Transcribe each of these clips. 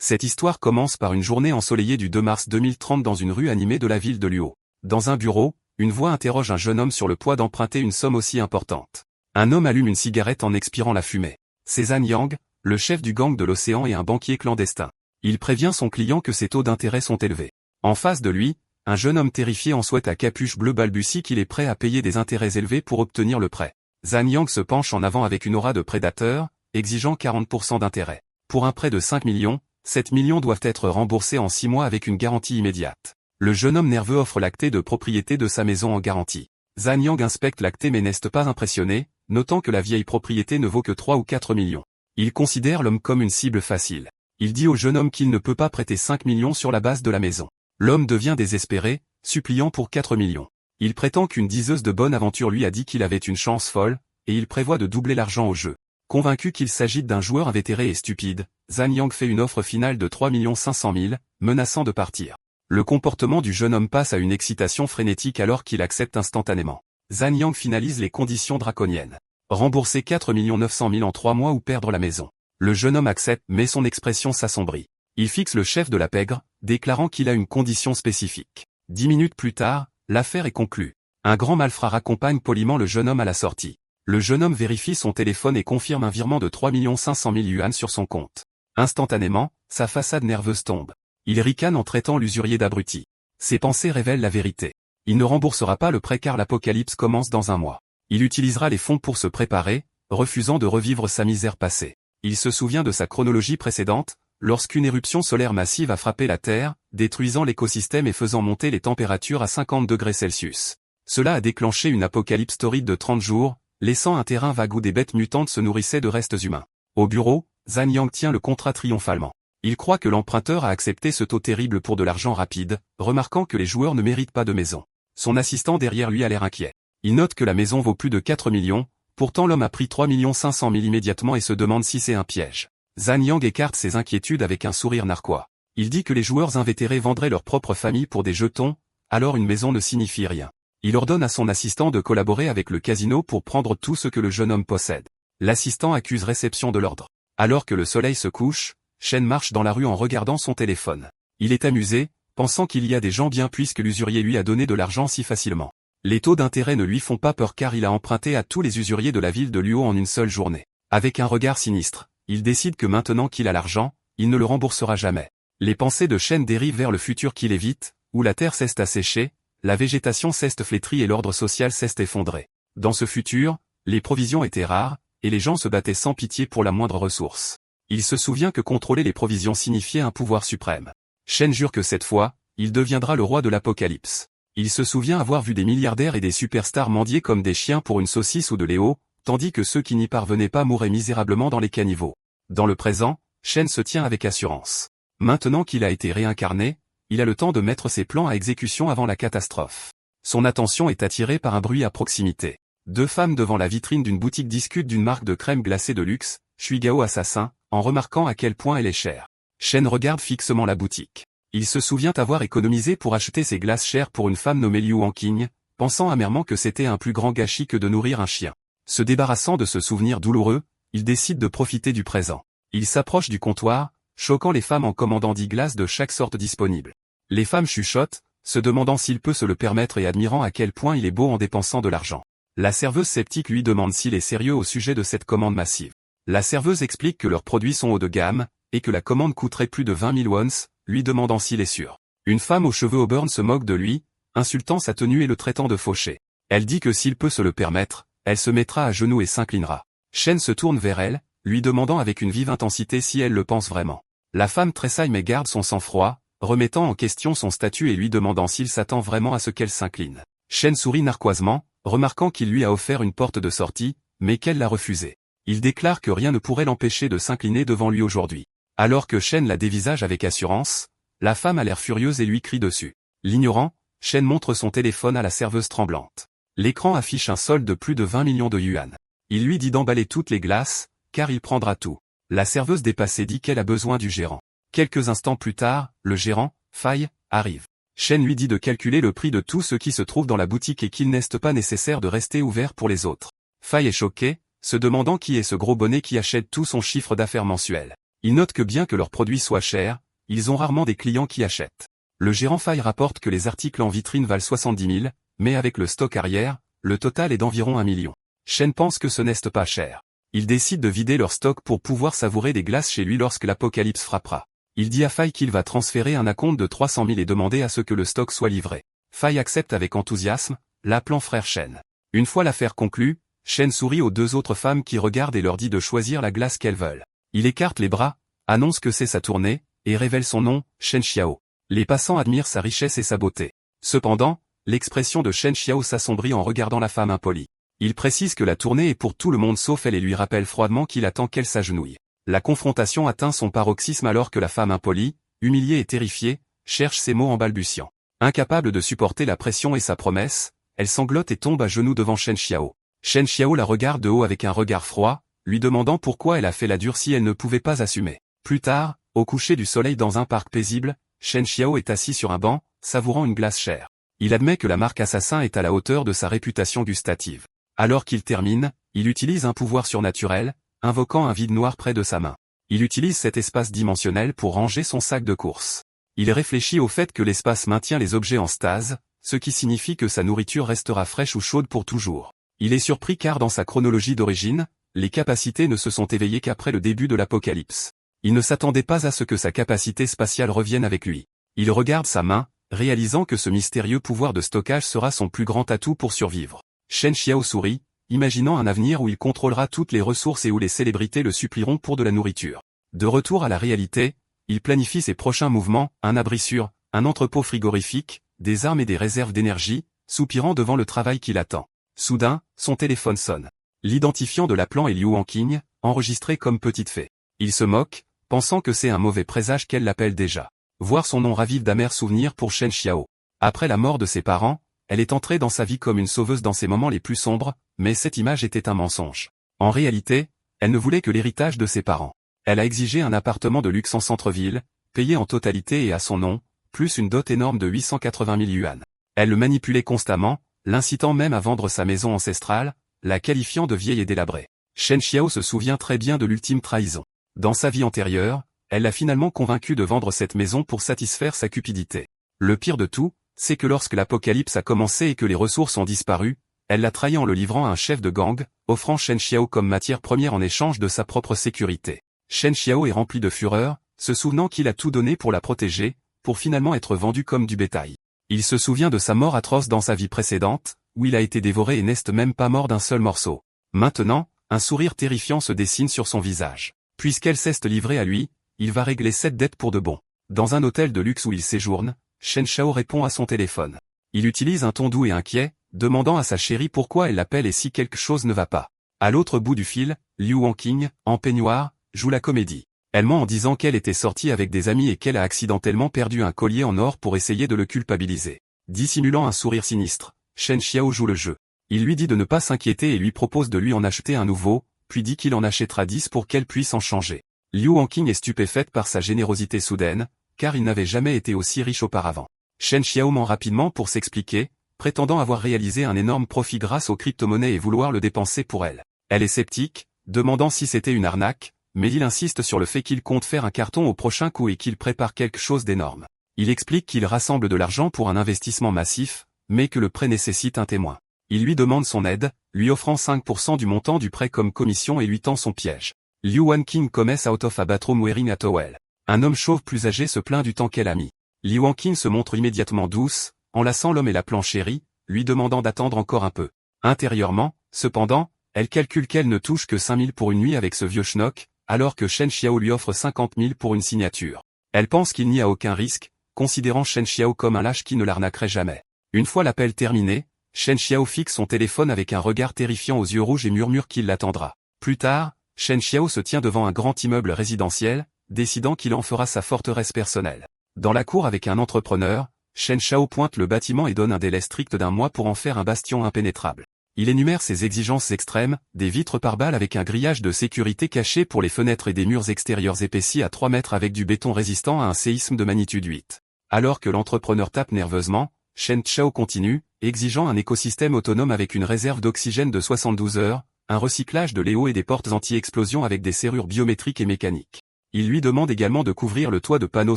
Cette histoire commence par une journée ensoleillée du 2 mars 2030 dans une rue animée de la ville de Luo. Dans un bureau, une voix interroge un jeune homme sur le poids d'emprunter une somme aussi importante. Un homme allume une cigarette en expirant la fumée. C'est Zhan Yang, le chef du gang de l'océan et un banquier clandestin. Il prévient son client que ses taux d'intérêt sont élevés. En face de lui, un jeune homme terrifié en sweat à capuche bleue balbutie qu'il est prêt à payer des intérêts élevés pour obtenir le prêt. Zhan Yang se penche en avant avec une aura de prédateur, exigeant 40% d'intérêt. Pour un prêt de 5 millions, 7 millions doivent être remboursés en 6 mois avec une garantie immédiate. Le jeune homme nerveux offre l'acté de propriété de sa maison en garantie. Zhan Yang inspecte l'acté mais n'est pas impressionné, notant que la vieille propriété ne vaut que 3 ou 4 millions. Il considère l'homme comme une cible facile. Il dit au jeune homme qu'il ne peut pas prêter 5 millions sur la base de la maison. L'homme devient désespéré, suppliant pour 4 millions. Il prétend qu'une diseuse de bonne aventure lui a dit qu'il avait une chance folle, et il prévoit de doubler l'argent au jeu. Convaincu qu'il s'agit d'un joueur invétéré et stupide, Zhan Yang fait une offre finale de 3 500 000, menaçant de partir. Le comportement du jeune homme passe à une excitation frénétique alors qu'il accepte instantanément. Zhan Yang finalise les conditions draconiennes. Rembourser 4 900 000 en 3 mois ou perdre la maison. Le jeune homme accepte mais son expression s'assombrit. Il fixe le chef de la pègre, déclarant qu'il a une condition spécifique. 10 minutes plus tard, l'affaire est conclue. Un grand malfrat raccompagne poliment le jeune homme à la sortie. Le jeune homme vérifie son téléphone et confirme un virement de 3 500 000 yuan sur son compte. Instantanément, sa façade nerveuse tombe. Il ricane en traitant l'usurier d'abruti. Ses pensées révèlent la vérité. Il ne remboursera pas le prêt car l'apocalypse commence dans un mois. Il utilisera les fonds pour se préparer, refusant de revivre sa misère passée. Il se souvient de sa chronologie précédente, lorsqu'une éruption solaire massive a frappé la Terre, détruisant l'écosystème et faisant monter les températures à 50 degrés Celsius. Cela a déclenché une apocalypse torride de 30 jours, laissant un terrain vague où des bêtes mutantes se nourrissaient de restes humains. Au bureau, Zhan Yang tient le contrat triomphalement. Il croit que l'emprunteur a accepté ce taux terrible pour de l'argent rapide, remarquant que les joueurs ne méritent pas de maison. Son assistant derrière lui a l'air inquiet. Il note que la maison vaut plus de 4 millions, pourtant l'homme a pris 3 500 000 immédiatement et se demande si c'est un piège. Zhan Yang écarte ses inquiétudes avec un sourire narquois. Il dit que les joueurs invétérés vendraient leur propre famille pour des jetons, alors une maison ne signifie rien. Il ordonne à son assistant de collaborer avec le casino pour prendre tout ce que le jeune homme possède. L'assistant accuse réception de l'ordre. Alors que le soleil se couche, Shen marche dans la rue en regardant son téléphone. Il est amusé, pensant qu'il y a des gens bien puisque l'usurier lui a donné de l'argent si facilement. Les taux d'intérêt ne lui font pas peur car il a emprunté à tous les usuriers de la ville de Luo en une seule journée. Avec un regard sinistre, il décide que maintenant qu'il a l'argent, il ne le remboursera jamais. Les pensées de Shen dérivent vers le futur qu'il évite, où la terre cesse à sécher, la végétation cesse flétrie et l'ordre social cesse effondré. Dans ce futur, les provisions étaient rares, et les gens se battaient sans pitié pour la moindre ressource. Il se souvient que contrôler les provisions signifiait un pouvoir suprême. Shen jure que cette fois, il deviendra le roi de l'apocalypse. Il se souvient avoir vu des milliardaires et des superstars mendier comme des chiens pour une saucisse ou de Léo, tandis que ceux qui n'y parvenaient pas mouraient misérablement dans les caniveaux. Dans le présent, Shen se tient avec assurance. Maintenant qu'il a été réincarné, il a le temps de mettre ses plans à exécution avant la catastrophe. Son attention est attirée par un bruit à proximité. Deux femmes devant la vitrine d'une boutique discutent d'une marque de crème glacée de luxe, Shuigao Assassin, en remarquant à quel point elle est chère. Shen regarde fixement la boutique. Il se souvient avoir économisé pour acheter ces glaces chères pour une femme nommée Liu Wanqing, pensant amèrement que c'était un plus grand gâchis que de nourrir un chien. Se débarrassant de ce souvenir douloureux, il décide de profiter du présent. Il s'approche du comptoir, choquant les femmes en commandant 10 glaces de chaque sorte disponible. Les femmes chuchotent, se demandant s'il peut se le permettre et admirant à quel point il est beau en dépensant de l'argent. La serveuse sceptique lui demande s'il est sérieux au sujet de cette commande massive. La serveuse explique que leurs produits sont haut de gamme, et que la commande coûterait plus de 20 000 wons, lui demandant s'il est sûr. Une femme aux cheveux auburn se moque de lui, insultant sa tenue et le traitant de fauché. Elle dit que s'il peut se le permettre, elle se mettra à genoux et s'inclinera. Shen se tourne vers elle, lui demandant avec une vive intensité si elle le pense vraiment. La femme tressaille mais garde son sang-froid, remettant en question son statut et lui demandant s'il s'attend vraiment à ce qu'elle s'incline. Shen sourit narquoisement, remarquant qu'il lui a offert une porte de sortie, mais qu'elle l'a refusée. Il déclare que rien ne pourrait l'empêcher de s'incliner devant lui aujourd'hui. Alors que Shen la dévisage avec assurance, la femme a l'air furieuse et lui crie dessus. L'ignorant, Shen montre son téléphone à la serveuse tremblante. L'écran affiche un solde de plus de 20 millions de yuan. Il lui dit d'emballer toutes les glaces, car il prendra tout. La serveuse dépassée dit qu'elle a besoin du gérant. Quelques instants plus tard, le gérant, Fai, arrive. Shen lui dit de calculer le prix de tout ce qui se trouve dans la boutique et qu'il n'est pas nécessaire de rester ouvert pour les autres. Fai est choqué, se demandant qui est ce gros bonnet qui achète tout son chiffre d'affaires mensuel. Il note que bien que leurs produits soient chers, ils ont rarement des clients qui achètent. Le gérant Fay rapporte que les articles en vitrine valent 70 000, mais avec le stock arrière, le total est d'environ 1 million. Shen pense que ce n'est pas cher. Il décide de vider leur stock pour pouvoir savourer des glaces chez lui lorsque l'apocalypse frappera. Il dit à Fay qu'il va transférer un acompte de 300 000 et demander à ce que le stock soit livré. Fay accepte avec enthousiasme, l'appelant frère Shen. Une fois l'affaire conclue, Shen sourit aux deux autres femmes qui regardent et leur dit de choisir la glace qu'elles veulent. Il écarte les bras, annonce que c'est sa tournée, et révèle son nom, Shen Xiao. Les passants admirent sa richesse et sa beauté. Cependant, l'expression de Shen Xiao s'assombrit en regardant la femme impolie. Il précise que la tournée est pour tout le monde sauf elle et lui rappelle froidement qu'il attend qu'elle s'agenouille. La confrontation atteint son paroxysme alors que la femme impolie, humiliée et terrifiée, cherche ses mots en balbutiant. Incapable de supporter la pression et sa promesse, elle sanglote et tombe à genoux devant Shen Xiao. Shen Xiao la regarde de haut avec un regard froid, lui demandant pourquoi elle a fait la dure si elle ne pouvait pas assumer. Plus tard, au coucher du soleil dans un parc paisible, Shen Xiao est assis sur un banc, savourant une glace chère. Il admet que la marque Assassin est à la hauteur de sa réputation gustative. Alors qu'il termine, il utilise un pouvoir surnaturel, invoquant un vide noir près de sa main. Il utilise cet espace dimensionnel pour ranger son sac de course. Il réfléchit au fait que l'espace maintient les objets en stase, ce qui signifie que sa nourriture restera fraîche ou chaude pour toujours. Il est surpris car dans sa chronologie d'origine, les capacités ne se sont éveillées qu'après le début de l'apocalypse. Il ne s'attendait pas à ce que sa capacité spatiale revienne avec lui. Il regarde sa main, réalisant que ce mystérieux pouvoir de stockage sera son plus grand atout pour survivre. Shen Xiao sourit, imaginant un avenir où il contrôlera toutes les ressources et où les célébrités le supplieront pour de la nourriture. De retour à la réalité, il planifie ses prochains mouvements, un abri sûr, un entrepôt frigorifique, des armes et des réserves d'énergie, soupirant devant le travail qui l'attend. Soudain, son téléphone sonne. L'identifiant de l'appelant est Liu Wanqing, enregistré comme petite fée. Il se moque, pensant que c'est un mauvais présage qu'elle l'appelle déjà. Voir son nom ravive d'amers souvenirs pour Shen Xiao. Après la mort de ses parents, elle est entrée dans sa vie comme une sauveuse dans ses moments les plus sombres, mais cette image était un mensonge. En réalité, elle ne voulait que l'héritage de ses parents. Elle a exigé un appartement de luxe en centre-ville, payé en totalité et à son nom, plus une dot énorme de 880 000 yuan. Elle le manipulait constamment, l'incitant même à vendre sa maison ancestrale, la qualifiant de vieille et délabrée. Shen Xiao se souvient très bien de l'ultime trahison. Dans sa vie antérieure, elle l'a finalement convaincu de vendre cette maison pour satisfaire sa cupidité. Le pire de tout, c'est que lorsque l'apocalypse a commencé et que les ressources ont disparu, elle l'a trahi en le livrant à un chef de gang, offrant Shen Xiao comme matière première en échange de sa propre sécurité. Shen Xiao est rempli de fureur, se souvenant qu'il a tout donné pour la protéger, pour finalement être vendu comme du bétail. Il se souvient de sa mort atroce dans sa vie précédente, où il a été dévoré et n'est même pas mort d'un seul morceau. Maintenant, un sourire terrifiant se dessine sur son visage. Puisqu'elle s'est livrée à lui, il va régler cette dette pour de bon. Dans un hôtel de luxe où il séjourne, Shen Xiao répond à son téléphone. Il utilise un ton doux et inquiet, demandant à sa chérie pourquoi elle l'appelle et si quelque chose ne va pas. À l'autre bout du fil, Liu Wanqing, en peignoir, joue la comédie. Elle ment en disant qu'elle était sortie avec des amis et qu'elle a accidentellement perdu un collier en or pour essayer de le culpabiliser. Dissimulant un sourire sinistre, Shen Xiao joue le jeu. Il lui dit de ne pas s'inquiéter et lui propose de lui en acheter un nouveau, puis dit qu'il en achètera 10 pour qu'elle puisse en changer. Liu Wanqing est stupéfaite par sa générosité soudaine, car il n'avait jamais été aussi riche auparavant. Shen Xiao ment rapidement pour s'expliquer, prétendant avoir réalisé un énorme profit grâce aux crypto-monnaies et vouloir le dépenser pour elle. Elle est sceptique, demandant si c'était une arnaque, mais il insiste sur le fait qu'il compte faire un carton au prochain coup et qu'il prépare quelque chose d'énorme. Il explique qu'il rassemble de l'argent pour un investissement massif, mais que le prêt nécessite un témoin. Il lui demande son aide, lui offrant 5% du montant du prêt comme commission et lui tend son piège. Liu Wanqing commence out of a bathroom wearing a towel. Un homme chauve plus âgé se plaint du temps qu'elle a mis. Liu Wanqing se montre immédiatement douce, enlaçant l'homme et l'appelant chéri, lui demandant d'attendre encore un peu. Intérieurement, cependant, elle calcule qu'elle ne touche que 5 000 pour une nuit avec ce vieux schnock, alors que Shen Xiao lui offre 50 000 pour une signature. Elle pense qu'il n'y a aucun risque, considérant Shen Xiao comme un lâche qui ne l'arnaquerait jamais. Une fois l'appel terminé, Shen Xiao fixe son téléphone avec un regard terrifiant aux yeux rouges et murmure qu'il l'attendra. Plus tard, Shen Xiao se tient devant un grand immeuble résidentiel, décidant qu'il en fera sa forteresse personnelle. Dans la cour avec un entrepreneur, Shen Xiao pointe le bâtiment et donne un délai strict d'1 mois pour en faire un bastion impénétrable. Il énumère ses exigences extrêmes, des vitres par balles avec un grillage de sécurité caché pour les fenêtres et des murs extérieurs épaissis à 3 mètres avec du béton résistant à un séisme de magnitude 8. Alors que l'entrepreneur tape nerveusement, Shen Xiao continue, exigeant un écosystème autonome avec une réserve d'oxygène de 72 heures, un recyclage de l'éau et des portes anti-explosion avec des serrures biométriques et mécaniques. Il lui demande également de couvrir le toit de panneaux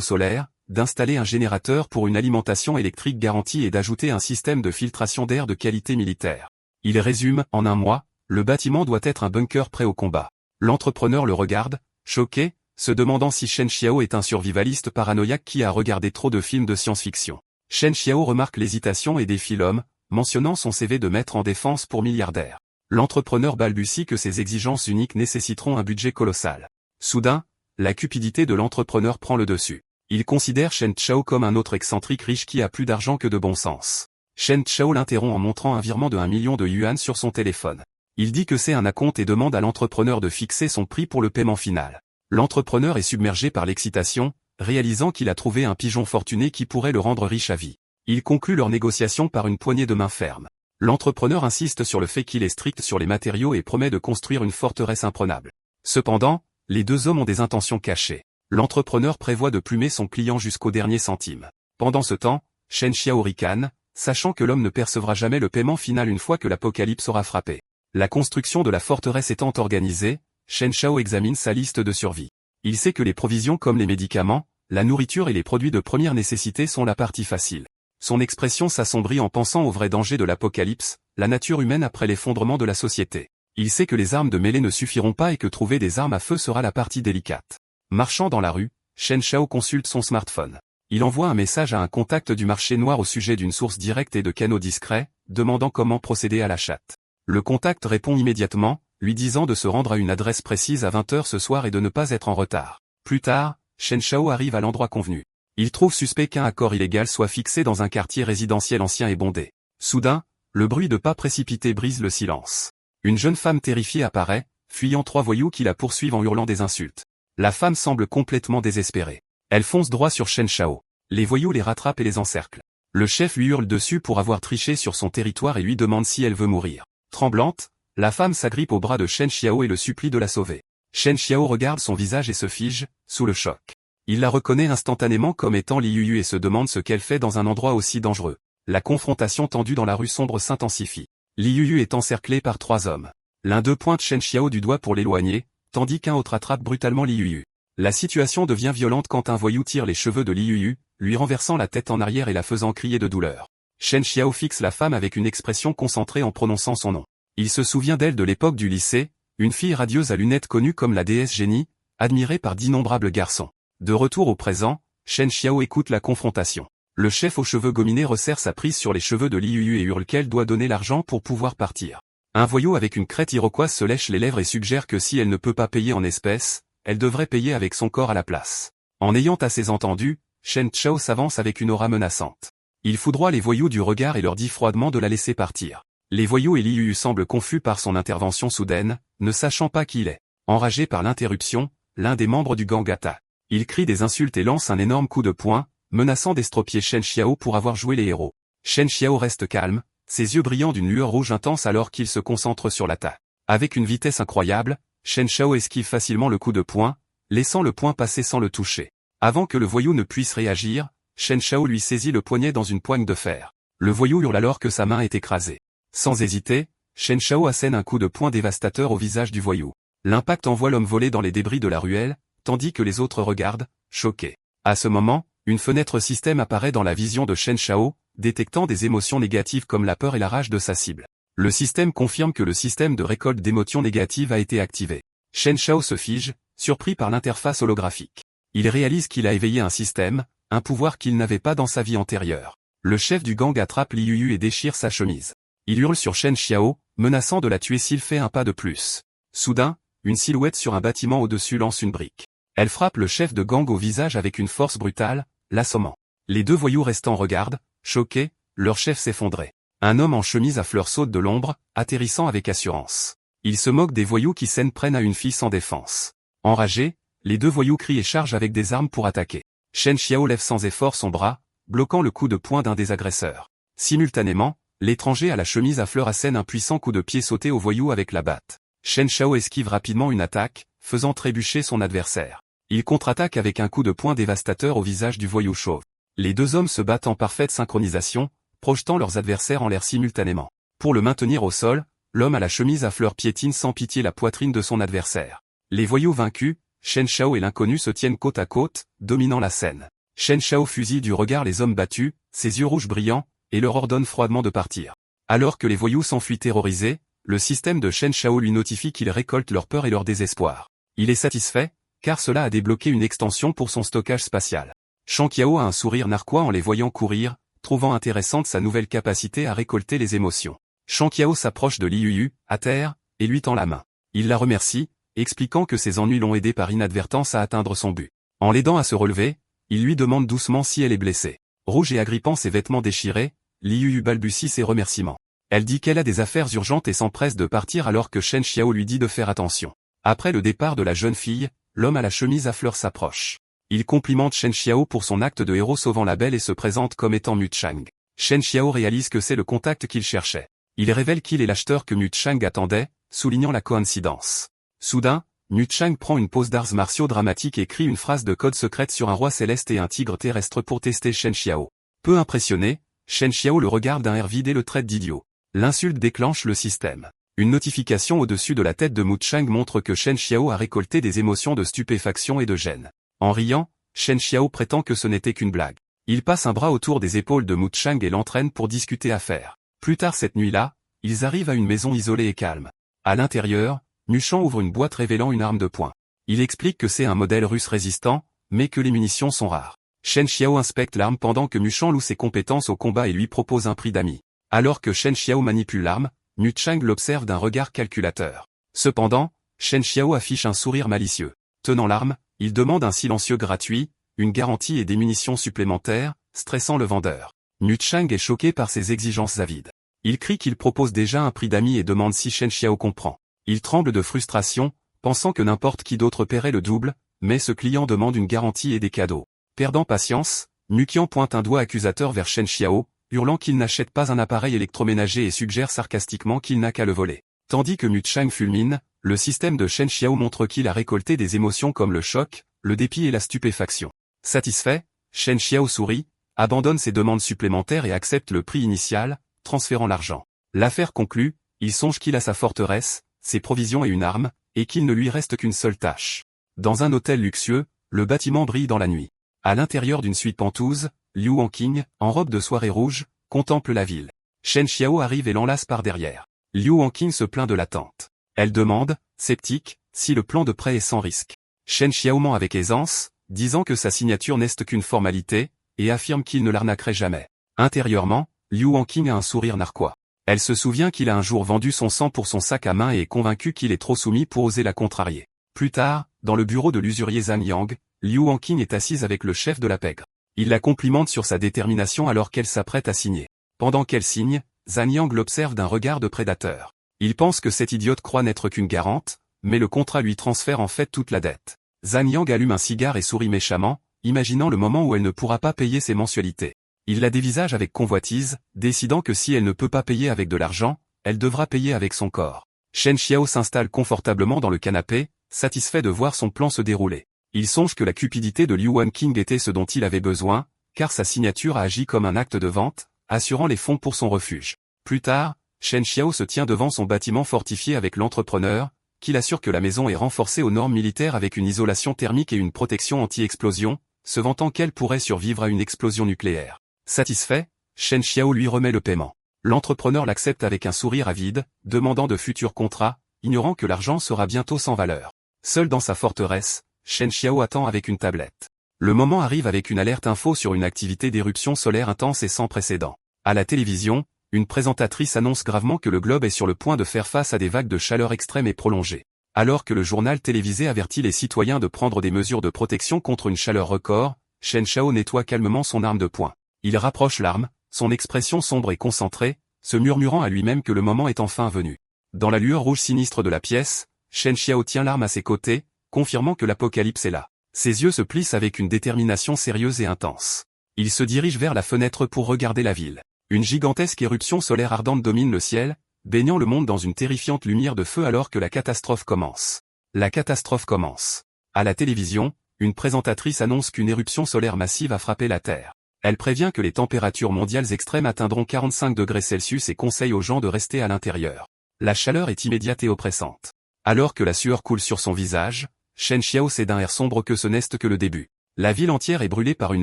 solaires, d'installer un générateur pour une alimentation électrique garantie et d'ajouter un système de filtration d'air de qualité militaire. Il résume, en un mois, le bâtiment doit être un bunker prêt au combat. L'entrepreneur le regarde, choqué, se demandant si Chen Xiao est un survivaliste paranoïaque qui a regardé trop de films de science-fiction. Chen Xiao remarque l'hésitation et défie l'homme, mentionnant son CV de maître en défense pour milliardaire. L'entrepreneur balbutie que ses exigences uniques nécessiteront un budget colossal. Soudain, la cupidité de l'entrepreneur prend le dessus. Il considère Chen Xiao comme un autre excentrique riche qui a plus d'argent que de bon sens. Chen Xiao l'interrompt en montrant un virement de 1 million de yuan sur son téléphone. Il dit que c'est un acompte et demande à l'entrepreneur de fixer son prix pour le paiement final. L'entrepreneur est submergé par l'excitation, réalisant qu'il a trouvé un pigeon fortuné qui pourrait le rendre riche à vie. Il conclut leur négociation par une poignée de main ferme. L'entrepreneur insiste sur le fait qu'il est strict sur les matériaux et promet de construire une forteresse imprenable. Cependant, les deux hommes ont des intentions cachées. L'entrepreneur prévoit de plumer son client jusqu'au dernier centime. Pendant ce temps, Chen Xiao ricane, sachant que l'homme ne percevra jamais le paiement final une fois que l'apocalypse aura frappé. La construction de la forteresse étant organisée, Chen Xiao examine sa liste de survie. Il sait que les provisions comme les médicaments, la nourriture et les produits de première nécessité sont la partie facile. Son expression s'assombrit en pensant au vrai danger de l'apocalypse, la nature humaine après l'effondrement de la société. Il sait que les armes de mêlée ne suffiront pas et que trouver des armes à feu sera la partie délicate. Marchant dans la rue, Chen Xiao consulte son smartphone. Il envoie un message à un contact du marché noir au sujet d'une source directe et de canaux discrets, demandant comment procéder à l'achat. Le contact répond immédiatement, lui disant de se rendre à une adresse précise à 20 h ce soir et de ne pas être en retard. Plus tard, Chen Xiao arrive à l'endroit convenu. Il trouve suspect qu'un accord illégal soit fixé dans un quartier résidentiel ancien et bondé. Soudain, le bruit de pas précipités brise le silence. Une jeune femme terrifiée apparaît, fuyant 3 voyous qui la poursuivent en hurlant des insultes. La femme semble complètement désespérée. Elle fonce droit sur Chen Xiao. Les voyous les rattrapent et les encerclent. Le chef lui hurle dessus pour avoir triché sur son territoire et lui demande si elle veut mourir. Tremblante, la femme s'agrippe au bras de Chen Xiao et le supplie de la sauver. Chen Xiao regarde son visage et se fige, sous le choc. Il la reconnaît instantanément comme étant Li Yuyu et se demande ce qu'elle fait dans un endroit aussi dangereux. La confrontation tendue dans la rue sombre s'intensifie. Li Yuyu est encerclé par 3 hommes. L'un d'eux pointe Chen Xiao du doigt pour l'éloigner, tandis qu'un autre attrape brutalement Li Yuyu. La situation devient violente quand un voyou tire les cheveux de Li Yuyu, lui renversant la tête en arrière et la faisant crier de douleur. Chen Xiao fixe la femme avec une expression concentrée en prononçant son nom. Il se souvient d'elle de l'époque du lycée, une fille radieuse à lunettes connue comme la déesse génie, admirée par d'innombrables garçons. De retour au présent, Chen Xiao écoute la confrontation. Le chef aux cheveux gominés resserre sa prise sur les cheveux de Li Yuyu et hurle qu'elle doit donner l'argent pour pouvoir partir. Un voyou avec une crête iroquoise se lèche les lèvres et suggère que si elle ne peut pas payer en espèces, elle devrait payer avec son corps à la place. En ayant assez entendu, Chen Xiao s'avance avec une aura menaçante. Il foudroie les voyous du regard et leur dit froidement de la laisser partir. Les voyous et Li Yuyu semblent confus par son intervention soudaine, ne sachant pas qui il est. Enragé par l'interruption, l'un des membres du gang attaque. Il crie des insultes et lance un énorme coup de poing, menaçant d'estropier Chen Xiao pour avoir joué les héros. Chen Xiao reste calme, ses yeux brillant d'une lueur rouge intense alors qu'il se concentre sur l'attaque. Avec une vitesse incroyable, Chen Xiao esquive facilement le coup de poing, laissant le poing passer sans le toucher. Avant que le voyou ne puisse réagir, Chen Xiao lui saisit le poignet dans une poigne de fer. Le voyou hurle alors que sa main est écrasée. Sans hésiter, Chen Xiao assène un coup de poing dévastateur au visage du voyou. L'impact envoie l'homme voler dans les débris de la ruelle, tandis que les autres regardent, choqués. À ce moment, une fenêtre système apparaît dans la vision de Chen Xiao, détectant des émotions négatives comme la peur et la rage de sa cible. Le système confirme que le système de récolte d'émotions négatives a été activé. Chen Xiao se fige, surpris par l'interface holographique. Il réalise qu'il a éveillé un système, un pouvoir qu'il n'avait pas dans sa vie antérieure. Le chef du gang attrape Li Yuyu et déchire sa chemise. Il hurle sur Chen Xiao, menaçant de la tuer s'il fait un pas de plus. Soudain, une silhouette sur un bâtiment au-dessus lance une brique. Elle frappe le chef de gang au visage avec une force brutale, l'assommant. Les 2 voyous restants regardent, choqués, leur chef s'effondrait. Un homme en chemise à fleurs saute de l'ombre, atterrissant avec assurance. Il se moque des voyous qui s'en prennent à une fille sans défense. Enragés, les 2 voyous crient et chargent avec des armes pour attaquer. Chen Xiao lève sans effort son bras, bloquant le coup de poing d'un des agresseurs. Simultanément, l'étranger à la chemise à fleurs assène un puissant coup de pied sauté au voyou avec la batte. Chen Xiao esquive rapidement une attaque, faisant trébucher son adversaire. Il contre-attaque avec un coup de poing dévastateur au visage du voyou chauve. Les 2 hommes se battent en parfaite synchronisation, projetant leurs adversaires en l'air simultanément. Pour le maintenir au sol, l'homme à la chemise à fleurs piétine sans pitié la poitrine de son adversaire. Les voyous vaincus, Shen Xiao et l'inconnu se tiennent côte à côte, dominant la scène. Shen Xiao fusille du regard les hommes battus, ses yeux rouges brillants, et leur ordonne froidement de partir. Alors que les voyous s'enfuient terrorisés, le système de Shen Xiao lui notifie qu'il récolte leur peur et leur désespoir. Il est satisfait, car cela a débloqué une extension pour son stockage spatial. Shang Qiao a un sourire narquois en les voyant courir, trouvant intéressante sa nouvelle capacité à récolter les émotions. Shang Qiao s'approche de Li Yuyu, à terre, et lui tend la main. Il la remercie, expliquant que ses ennuis l'ont aidé par inadvertance à atteindre son but. En l'aidant à se relever, il lui demande doucement si elle est blessée. Rouge et agrippant ses vêtements déchirés, Li Yuyu balbutie ses remerciements. Elle dit qu'elle a des affaires urgentes et s'empresse de partir alors que Shen Xiao lui dit de faire attention. Après le départ de la jeune fille, l'homme à la chemise à fleurs s'approche. Il complimente Shen Xiao pour son acte de héros sauvant la belle et se présente comme étant Mu Chang. Shen Xiao réalise que c'est le contact qu'il cherchait. Il révèle qu'il est l'acheteur que Mu Chang attendait, soulignant la coïncidence. Soudain, Mu Chang prend une pose d'arts martiaux dramatique et crie une phrase de code secrète sur un roi céleste et un tigre terrestre pour tester Shen Xiao. Peu impressionné, Shen Xiao le regarde d'un air vide et le traite d'idiot. L'insulte déclenche le système. Une notification au-dessus de la tête de Mu Chang montre que Shen Xiao a récolté des émotions de stupéfaction et de gêne. En riant, Shen Xiao prétend que ce n'était qu'une blague. Il passe un bras autour des épaules de Mu Chang et l'entraîne pour discuter affaires. Plus tard cette nuit-là, ils arrivent à une maison isolée et calme. À l'intérieur, Mu Chang ouvre une boîte révélant une arme de poing. Il explique que c'est un modèle russe résistant, mais que les munitions sont rares. Shen Xiao inspecte l'arme pendant que Mu Chang loue ses compétences au combat et lui propose un prix d'amis. Alors que Shen Xiao manipule l'arme, Mu Chang l'observe d'un regard calculateur. Cependant, Shen Xiao affiche un sourire malicieux. Tenant l'arme, il demande un silencieux gratuit, une garantie et des munitions supplémentaires, stressant le vendeur. Mu Chang est choqué par ses exigences avides. Il crie qu'il propose déjà un prix d'amis et demande si Shen Xiao comprend. Il tremble de frustration, pensant que n'importe qui d'autre paierait le double, mais ce client demande une garantie et des cadeaux. Perdant patience, Mu Qian pointe un doigt accusateur vers Shen Xiao, hurlant qu'il n'achète pas un appareil électroménager et suggère sarcastiquement qu'il n'a qu'à le voler. Tandis que Mu Chang fulmine, le système de Shen Xiao montre qu'il a récolté des émotions comme le choc, le dépit et la stupéfaction. Satisfait, Shen Xiao sourit, abandonne ses demandes supplémentaires et accepte le prix initial, transférant l'argent. L'affaire conclue, il songe qu'il a sa forteresse, ses provisions et une arme, et qu'il ne lui reste qu'une seule tâche. Dans un hôtel luxueux, le bâtiment brille dans la nuit. À l'intérieur d'une suite pentouse, Liu Wanqing, en robe de soirée rouge, contemple la ville. Shen Xiao arrive et l'enlace par derrière. Liu Wanqing se plaint de l'attente. Elle demande, sceptique, si le plan de prêt est sans risque. Shen Xiao ment avec aisance, disant que sa signature n'est qu'une formalité, et affirme qu'il ne l'arnaquerait jamais. Intérieurement, Liu Wanqing a un sourire narquois. Elle se souvient qu'il a un jour vendu son sang pour son sac à main et est convaincue qu'il est trop soumis pour oser la contrarier. Plus tard, dans le bureau de l'usurier Zhang Yang, Liu Wanqing est assise avec le chef de la pègre. Il la complimente sur sa détermination alors qu'elle s'apprête à signer. Pendant qu'elle signe, Zhang Yang l'observe d'un regard de prédateur. Il pense que cette idiote croit n'être qu'une garante, mais le contrat lui transfère en fait toute la dette. Zhang Yang allume un cigare et sourit méchamment, imaginant le moment où elle ne pourra pas payer ses mensualités. Il la dévisage avec convoitise, décidant que si elle ne peut pas payer avec de l'argent, elle devra payer avec son corps. Shen Xiao s'installe confortablement dans le canapé, satisfait de voir son plan se dérouler. Il songe que la cupidité de Liu Wanqing était ce dont il avait besoin, car sa signature a agi comme un acte de vente, assurant les fonds pour son refuge. Plus tard, Shen Xiao se tient devant son bâtiment fortifié avec l'entrepreneur, qui assure que la maison est renforcée aux normes militaires avec une isolation thermique et une protection anti-explosion, se vantant qu'elle pourrait survivre à une explosion nucléaire. Satisfait, Shen Xiao lui remet le paiement. L'entrepreneur l'accepte avec un sourire avide, demandant de futurs contrats, ignorant que l'argent sera bientôt sans valeur. Seul dans sa forteresse, Shen Xiao attend avec une tablette. Le moment arrive avec une alerte info sur une activité d'éruption solaire intense et sans précédent. À la télévision, une présentatrice annonce gravement que le globe est sur le point de faire face à des vagues de chaleur extrêmes et prolongées. Alors que le journal télévisé avertit les citoyens de prendre des mesures de protection contre une chaleur record, Shen Xiao nettoie calmement son arme de poing. Il rapproche l'arme, son expression sombre et concentrée, se murmurant à lui-même que le moment est enfin venu. Dans la lueur rouge sinistre de la pièce, Shen Xiao tient l'arme à ses côtés, confirmant que l'apocalypse est là. Ses yeux se plissent avec une détermination sérieuse et intense. Il se dirige vers la fenêtre pour regarder la ville. Une gigantesque éruption solaire ardente domine le ciel, baignant le monde dans une terrifiante lumière de feu alors que la catastrophe commence. La catastrophe commence. À la télévision, une présentatrice annonce qu'une éruption solaire massive a frappé la Terre. Elle prévient que les températures mondiales extrêmes atteindront 45 degrés Celsius et conseille aux gens de rester à l'intérieur. La chaleur est immédiate et oppressante. Alors que la sueur coule sur son visage, Shen Xiao sait d'un air sombre que ce n'est que le début. La ville entière est brûlée par une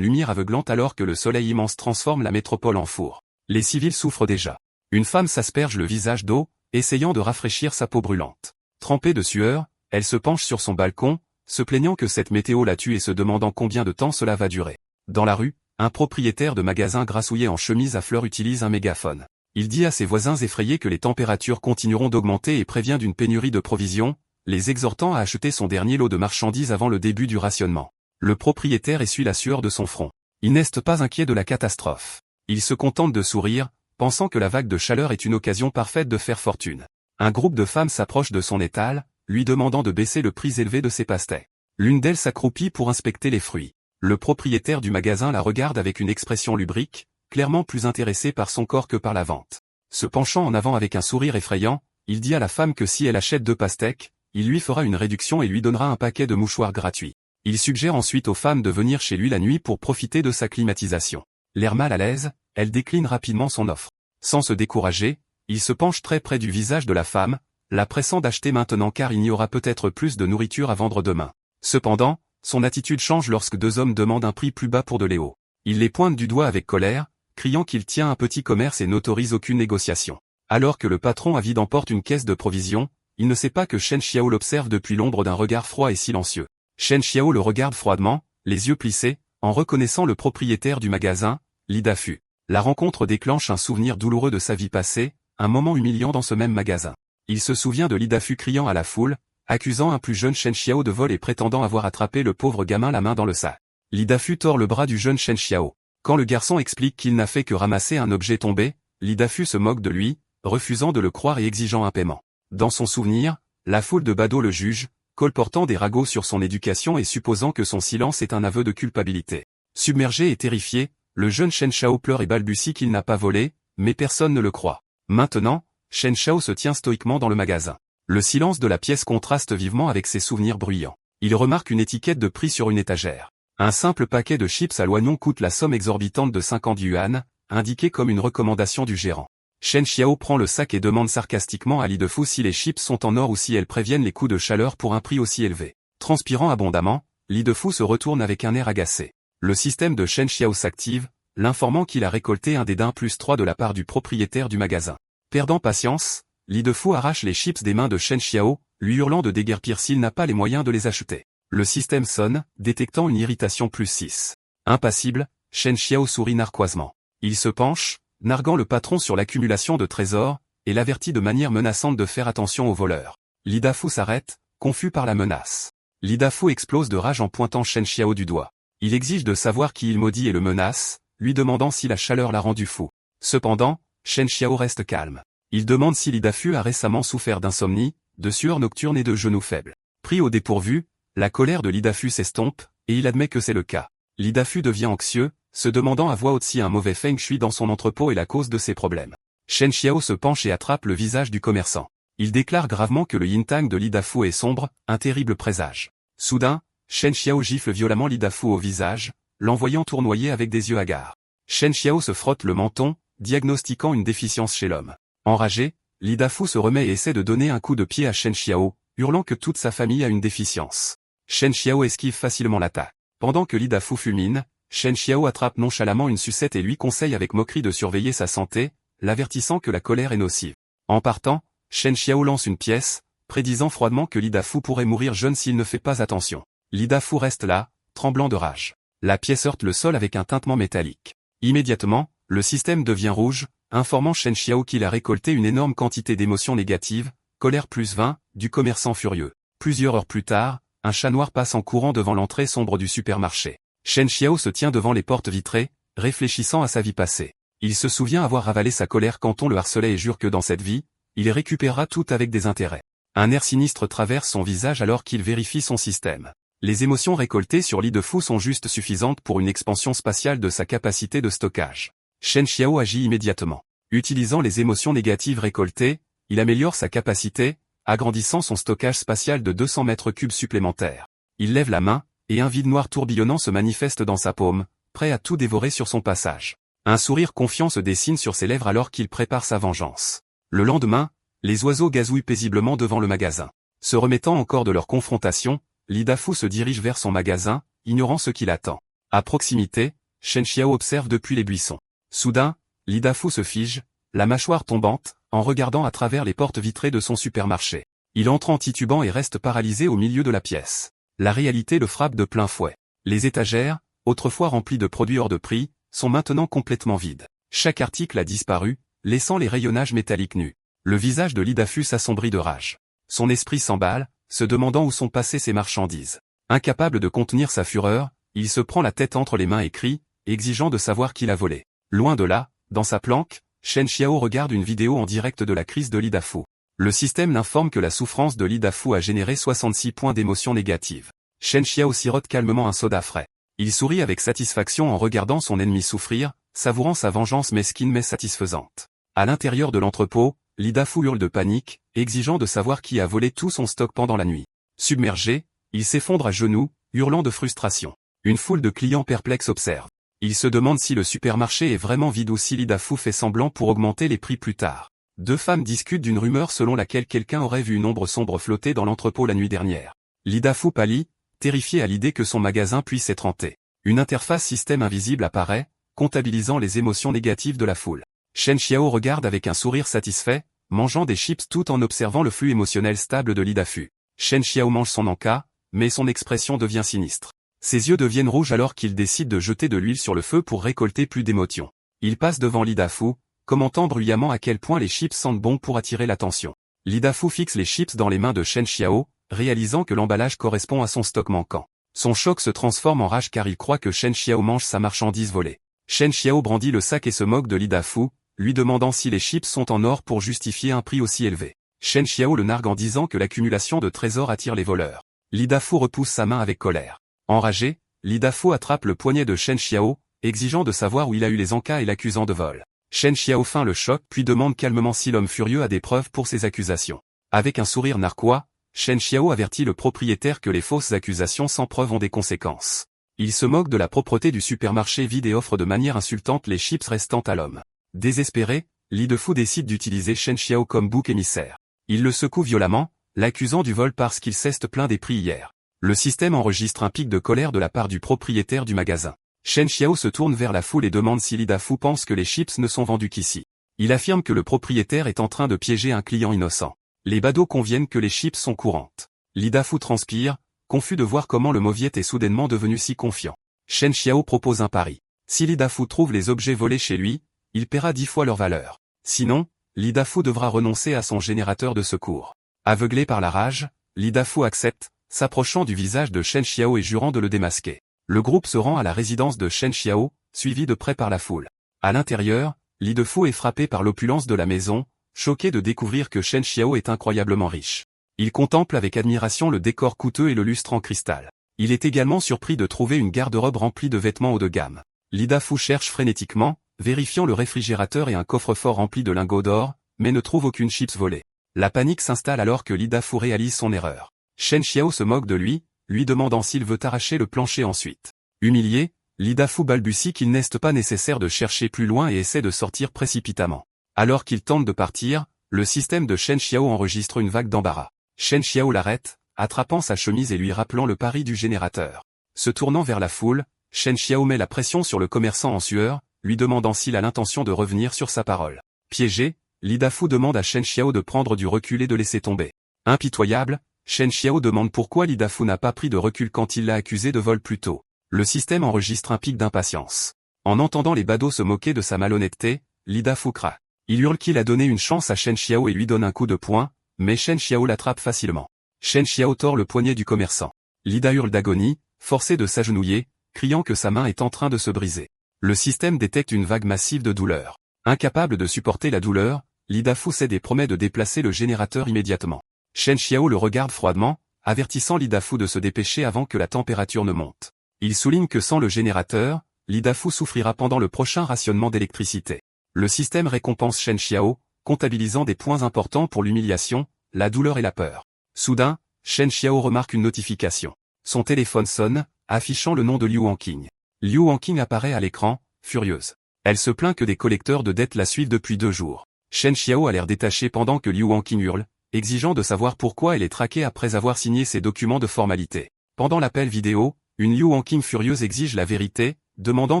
lumière aveuglante alors que le soleil immense transforme la métropole en four. Les civils souffrent déjà. Une femme s'asperge le visage d'eau, essayant de rafraîchir sa peau brûlante. Trempée de sueur, elle se penche sur son balcon, se plaignant que cette météo la tue et se demandant combien de temps cela va durer. Dans la rue, un propriétaire de magasin grassouillet en chemise à fleurs utilise un mégaphone. Il dit à ses voisins effrayés que les températures continueront d'augmenter et prévient d'une pénurie de provisions, les exhortant à acheter son dernier lot de marchandises avant le début du rationnement. Le propriétaire essuie la sueur de son front. Il n'est pas inquiet de la catastrophe. Il se contente de sourire, pensant que la vague de chaleur est une occasion parfaite de faire fortune. Un groupe de femmes s'approche de son étal, lui demandant de baisser le prix élevé de ses pastèques. L'une d'elles s'accroupit pour inspecter les fruits. Le propriétaire du magasin la regarde avec une expression lubrique, clairement plus intéressé par son corps que par la vente. Se penchant en avant avec un sourire effrayant, il dit à la femme que si elle achète 2 pastèques, il lui fera une réduction et lui donnera un paquet de mouchoirs gratuits. Il suggère ensuite aux femmes de venir chez lui la nuit pour profiter de sa climatisation. L'air mal à l'aise, elle décline rapidement son offre. Sans se décourager, il se penche très près du visage de la femme, la pressant d'acheter maintenant car il y aura peut-être plus de nourriture à vendre demain. Cependant, son attitude change lorsque 2 hommes demandent un prix plus bas pour de Léo. Il les pointe du doigt avec colère, criant qu'il tient un petit commerce et n'autorise aucune négociation. Alors que le patron avide emporte une caisse de provisions, il ne sait pas que Shen Xiao l'observe depuis l'ombre d'un regard froid et silencieux. Shen Xiao le regarde froidement, les yeux plissés, en reconnaissant le propriétaire du magasin, Li Dafu. La rencontre déclenche un souvenir douloureux de sa vie passée, un moment humiliant dans ce même magasin. Il se souvient de Li Dafu criant à la foule, accusant un plus jeune Shen Xiao de vol et prétendant avoir attrapé le pauvre gamin la main dans le sac. Li Dafu tord le bras du jeune Shen Xiao. Quand le garçon explique qu'il n'a fait que ramasser un objet tombé, Li Dafu se moque de lui, refusant de le croire et exigeant un paiement. Dans son souvenir, la foule de badauds le juge, colportant des ragots sur son éducation et supposant que son silence est un aveu de culpabilité. Submergé et terrifié, le jeune Shen Xiao pleure et balbutie qu'il n'a pas volé, mais personne ne le croit. Maintenant, Shen Xiao se tient stoïquement dans le magasin. Le silence de la pièce contraste vivement avec ses souvenirs bruyants. Il remarque une étiquette de prix sur une étagère. Un simple paquet de chips à l'oignon coûte la somme exorbitante de 50 yuan, indiquée comme une recommandation du gérant. Shen Xiao prend le sac et demande sarcastiquement à Li Dafu si les chips sont en or ou si elles préviennent les coups de chaleur pour un prix aussi élevé. Transpirant abondamment, Li Dafu se retourne avec un air agacé. Le système de Shen Xiao s'active, l'informant qu'il a récolté un dédain +3 de la part du propriétaire du magasin. Perdant patience, Li Dafu arrache les chips des mains de Shen Xiao, lui hurlant de déguerpir s'il n'a pas les moyens de les acheter. Le système sonne, détectant une irritation +6. Impassible, Shen Xiao sourit narquoisement. Il se penche, narguant le patron sur l'accumulation de trésors, et l'avertit de manière menaçante de faire attention aux voleurs. Li Dafu s'arrête, confus par la menace. Li Dafu explose de rage en pointant Shen Xiao du doigt. Il exige de savoir qui il maudit et le menace, lui demandant si la chaleur l'a rendu fou. Cependant, Shen Xiao reste calme. Il demande si Li Dafu a récemment souffert d'insomnie, de sueur nocturne et de genoux faibles. Pris au dépourvu, la colère de Li Dafu s'estompe, et il admet que c'est le cas. Li Dafu devient anxieux, se demandant à voix haute si un mauvais feng shui dans son entrepôt est la cause de ses problèmes. Shen Xiao se penche et attrape le visage du commerçant. Il déclare gravement que le yin-tang de Li Dafu est sombre, un terrible présage. Soudain, Shen Xiao gifle violemment Li Dafu au visage, l'envoyant tournoyer avec des yeux hagards. Shen Xiao se frotte le menton, diagnostiquant une déficience chez l'homme. Enragé, Li Dafu se remet et essaie de donner un coup de pied à Shen Xiao, hurlant que toute sa famille a une déficience. Shen Xiao esquive facilement l'attaque. Pendant que Li Dafu fulmine, Shen Xiao attrape nonchalamment une sucette et lui conseille avec moquerie de surveiller sa santé, l'avertissant que la colère est nocive. En partant, Shen Xiao lance une pièce, prédisant froidement que Li Dafu pourrait mourir jeune s'il ne fait pas attention. Li Dafu reste là, tremblant de rage. La pièce heurte le sol avec un tintement métallique. Immédiatement, le système devient rouge, informant Shen Xiao qu'il a récolté une énorme quantité d'émotions négatives, colère +20, du commerçant furieux. Plusieurs heures plus tard, un chat noir passe en courant devant l'entrée sombre du supermarché. Shen Xiao se tient devant les portes vitrées, réfléchissant à sa vie passée. Il se souvient avoir avalé sa colère quand on le harcelait et jure que dans cette vie, il récupérera tout avec des intérêts. Un air sinistre traverse son visage alors qu'il vérifie son système. Les émotions récoltées sur Li Dafu sont juste suffisantes pour une expansion spatiale de sa capacité de stockage. Shen Xiao agit immédiatement. Utilisant les émotions négatives récoltées, il améliore sa capacité, agrandissant son stockage spatial de 200 mètres cubes supplémentaires. Il lève la main, et un vide noir tourbillonnant se manifeste dans sa paume, prêt à tout dévorer sur son passage. Un sourire confiant se dessine sur ses lèvres alors qu'il prépare sa vengeance. Le lendemain, les oiseaux gazouillent paisiblement devant le magasin. Se remettant encore de leur confrontation, Li Dafu se dirige vers son magasin, ignorant ce qui l'attend. À proximité, Shen Xiao observe depuis les buissons. Soudain, Li Dafu se fige, la mâchoire tombante, en regardant à travers les portes vitrées de son supermarché. Il entre en titubant et reste paralysé au milieu de la pièce. La réalité le frappe de plein fouet. Les étagères, autrefois remplies de produits hors de prix, sont maintenant complètement vides. Chaque article a disparu, laissant les rayonnages métalliques nus. Le visage de Li Dafu s'assombrit de rage. Son esprit s'emballe, se demandant où sont passées ses marchandises. Incapable de contenir sa fureur, il se prend la tête entre les mains et crie, exigeant de savoir qui l'a volé. Loin de là, dans sa planque, Shen Xiao regarde une vidéo en direct de la crise de Li Dafu. Le système l'informe que la souffrance de Li Dafu a généré 66 points d'émotion négative. Shen Xiao sirote calmement un soda frais. Il sourit avec satisfaction en regardant son ennemi souffrir, savourant sa vengeance mesquine mais satisfaisante. À l'intérieur de l'entrepôt, Li Dafu hurle de panique, exigeant de savoir qui a volé tout son stock pendant la nuit. Submergé, il s'effondre à genoux, hurlant de frustration. Une foule de clients perplexes observe. Il se demande si le supermarché est vraiment vide ou si Li Dafu fait semblant pour augmenter les prix plus tard. Deux femmes discutent d'une rumeur selon laquelle quelqu'un aurait vu une ombre sombre flotter dans l'entrepôt la nuit dernière. Li Dafu pâlit, terrifié à l'idée que son magasin puisse être hanté. Une interface système invisible apparaît, comptabilisant les émotions négatives de la foule. Shen Xiao regarde avec un sourire satisfait, mangeant des chips tout en observant le flux émotionnel stable de Li Dafu. Shen Xiao mange son encas, mais son expression devient sinistre. Ses yeux deviennent rouges alors qu'il décide de jeter de l'huile sur le feu pour récolter plus d'émotions. Il passe devant Li Dafu, commentant bruyamment à quel point les chips sentent bon pour attirer l'attention. Li Dafu fixe les chips dans les mains de Shen Xiao, réalisant que l'emballage correspond à son stock manquant. Son choc se transforme en rage car il croit que Shen Xiao mange sa marchandise volée. Shen Xiao brandit le sac et se moque de Li Dafu, lui demandant si les chips sont en or pour justifier un prix aussi élevé. Shen Xiao le nargue en disant que l'accumulation de trésors attire les voleurs. Li Dafu repousse sa main avec colère. Enragé, Li Dafu attrape le poignet de Shen Xiao, exigeant de savoir où il a eu les encas et l'accusant de vol. Shen Xiao feint le choc puis demande calmement si l'homme furieux a des preuves pour ses accusations. Avec un sourire narquois, Shen Xiao avertit le propriétaire que les fausses accusations sans preuve ont des conséquences. Il se moque de la propreté du supermarché vide et offre de manière insultante les chips restant à l'homme. Désespéré, Li Dafu décide d'utiliser Shen Xiao comme bouc émissaire. Il le secoue violemment, l'accusant du vol parce qu'il s'est plaint des prix hier. Le système enregistre un pic de colère de la part du propriétaire du magasin. Shen Xiao se tourne vers la foule et demande si Li Dafu pense que les chips ne sont vendus qu'ici. Il affirme que le propriétaire est en train de piéger un client innocent. Les badauds conviennent que les chips sont courantes. Li Dafu transpire, confus de voir comment le mauviette est soudainement devenu si confiant. Shen Xiao propose un pari. Si Li Dafu trouve les objets volés chez lui, il paiera 10 fois leur valeur. Sinon, Li Dafu devra renoncer à son générateur de secours. Aveuglé par la rage, Li Dafu accepte, s'approchant du visage de Shen Xiao et jurant de le démasquer. Le groupe se rend à la résidence de Shen Xiao, suivi de près par la foule. À l'intérieur, Li Dafu est frappé par l'opulence de la maison, choqué de découvrir que Shen Xiao est incroyablement riche. Il contemple avec admiration le décor coûteux et le lustre en cristal. Il est également surpris de trouver une garde-robe remplie de vêtements haut de gamme. Li Dafu cherche frénétiquement, vérifiant le réfrigérateur et un coffre-fort rempli de lingots d'or, mais ne trouve aucune chips volée. La panique s'installe alors que Li Dafu réalise son erreur. Shen Xiao se moque de lui demandant s'il veut arracher le plancher ensuite. Humilié, Li Dafu balbutie qu'il n'est pas nécessaire de chercher plus loin et essaie de sortir précipitamment. Alors qu'il tente de partir, le système de Shen Xiao enregistre une vague d'embarras. Shen Xiao l'arrête, attrapant sa chemise et lui rappelant le pari du générateur. Se tournant vers la foule, Shen Xiao met la pression sur le commerçant en sueur, lui demandant s'il a l'intention de revenir sur sa parole. Piégé, Li Dafu demande à Shen Xiao de prendre du recul et de laisser tomber. Impitoyable, Shen Xiao demande pourquoi Li Dafu n'a pas pris de recul quand il l'a accusé de vol plus tôt. Le système enregistre un pic d'impatience. En entendant les badauds se moquer de sa malhonnêteté, Li Dafu craint. Il hurle qu'il a donné une chance à Shen Xiao et lui donne un coup de poing, mais Shen Xiao l'attrape facilement. Shen Xiao tord le poignet du commerçant. Lida hurle d'agonie, forcé de s'agenouiller, criant que sa main est en train de se briser. Le système détecte une vague massive de douleur. Incapable de supporter la douleur, Li Dafu cède et promet de déplacer le générateur immédiatement. Shen Xiao le regarde froidement, avertissant Li Dafu de se dépêcher avant que la température ne monte. Il souligne que sans le générateur, Li Dafu souffrira pendant le prochain rationnement d'électricité. Le système récompense Shen Xiao, comptabilisant des points importants pour l'humiliation, la douleur et la peur. Soudain, Shen Xiao remarque une notification. Son téléphone sonne, affichant le nom de Liu Wanqing. Liu Wanqing apparaît à l'écran, furieuse. Elle se plaint que des collecteurs de dettes la suivent depuis 2 jours. Shen Xiao a l'air détaché pendant que Liu Wanqing hurle, exigeant de savoir pourquoi elle est traquée après avoir signé ses documents de formalité. Pendant l'appel vidéo, une Liu Hanqing furieuse exige la vérité, demandant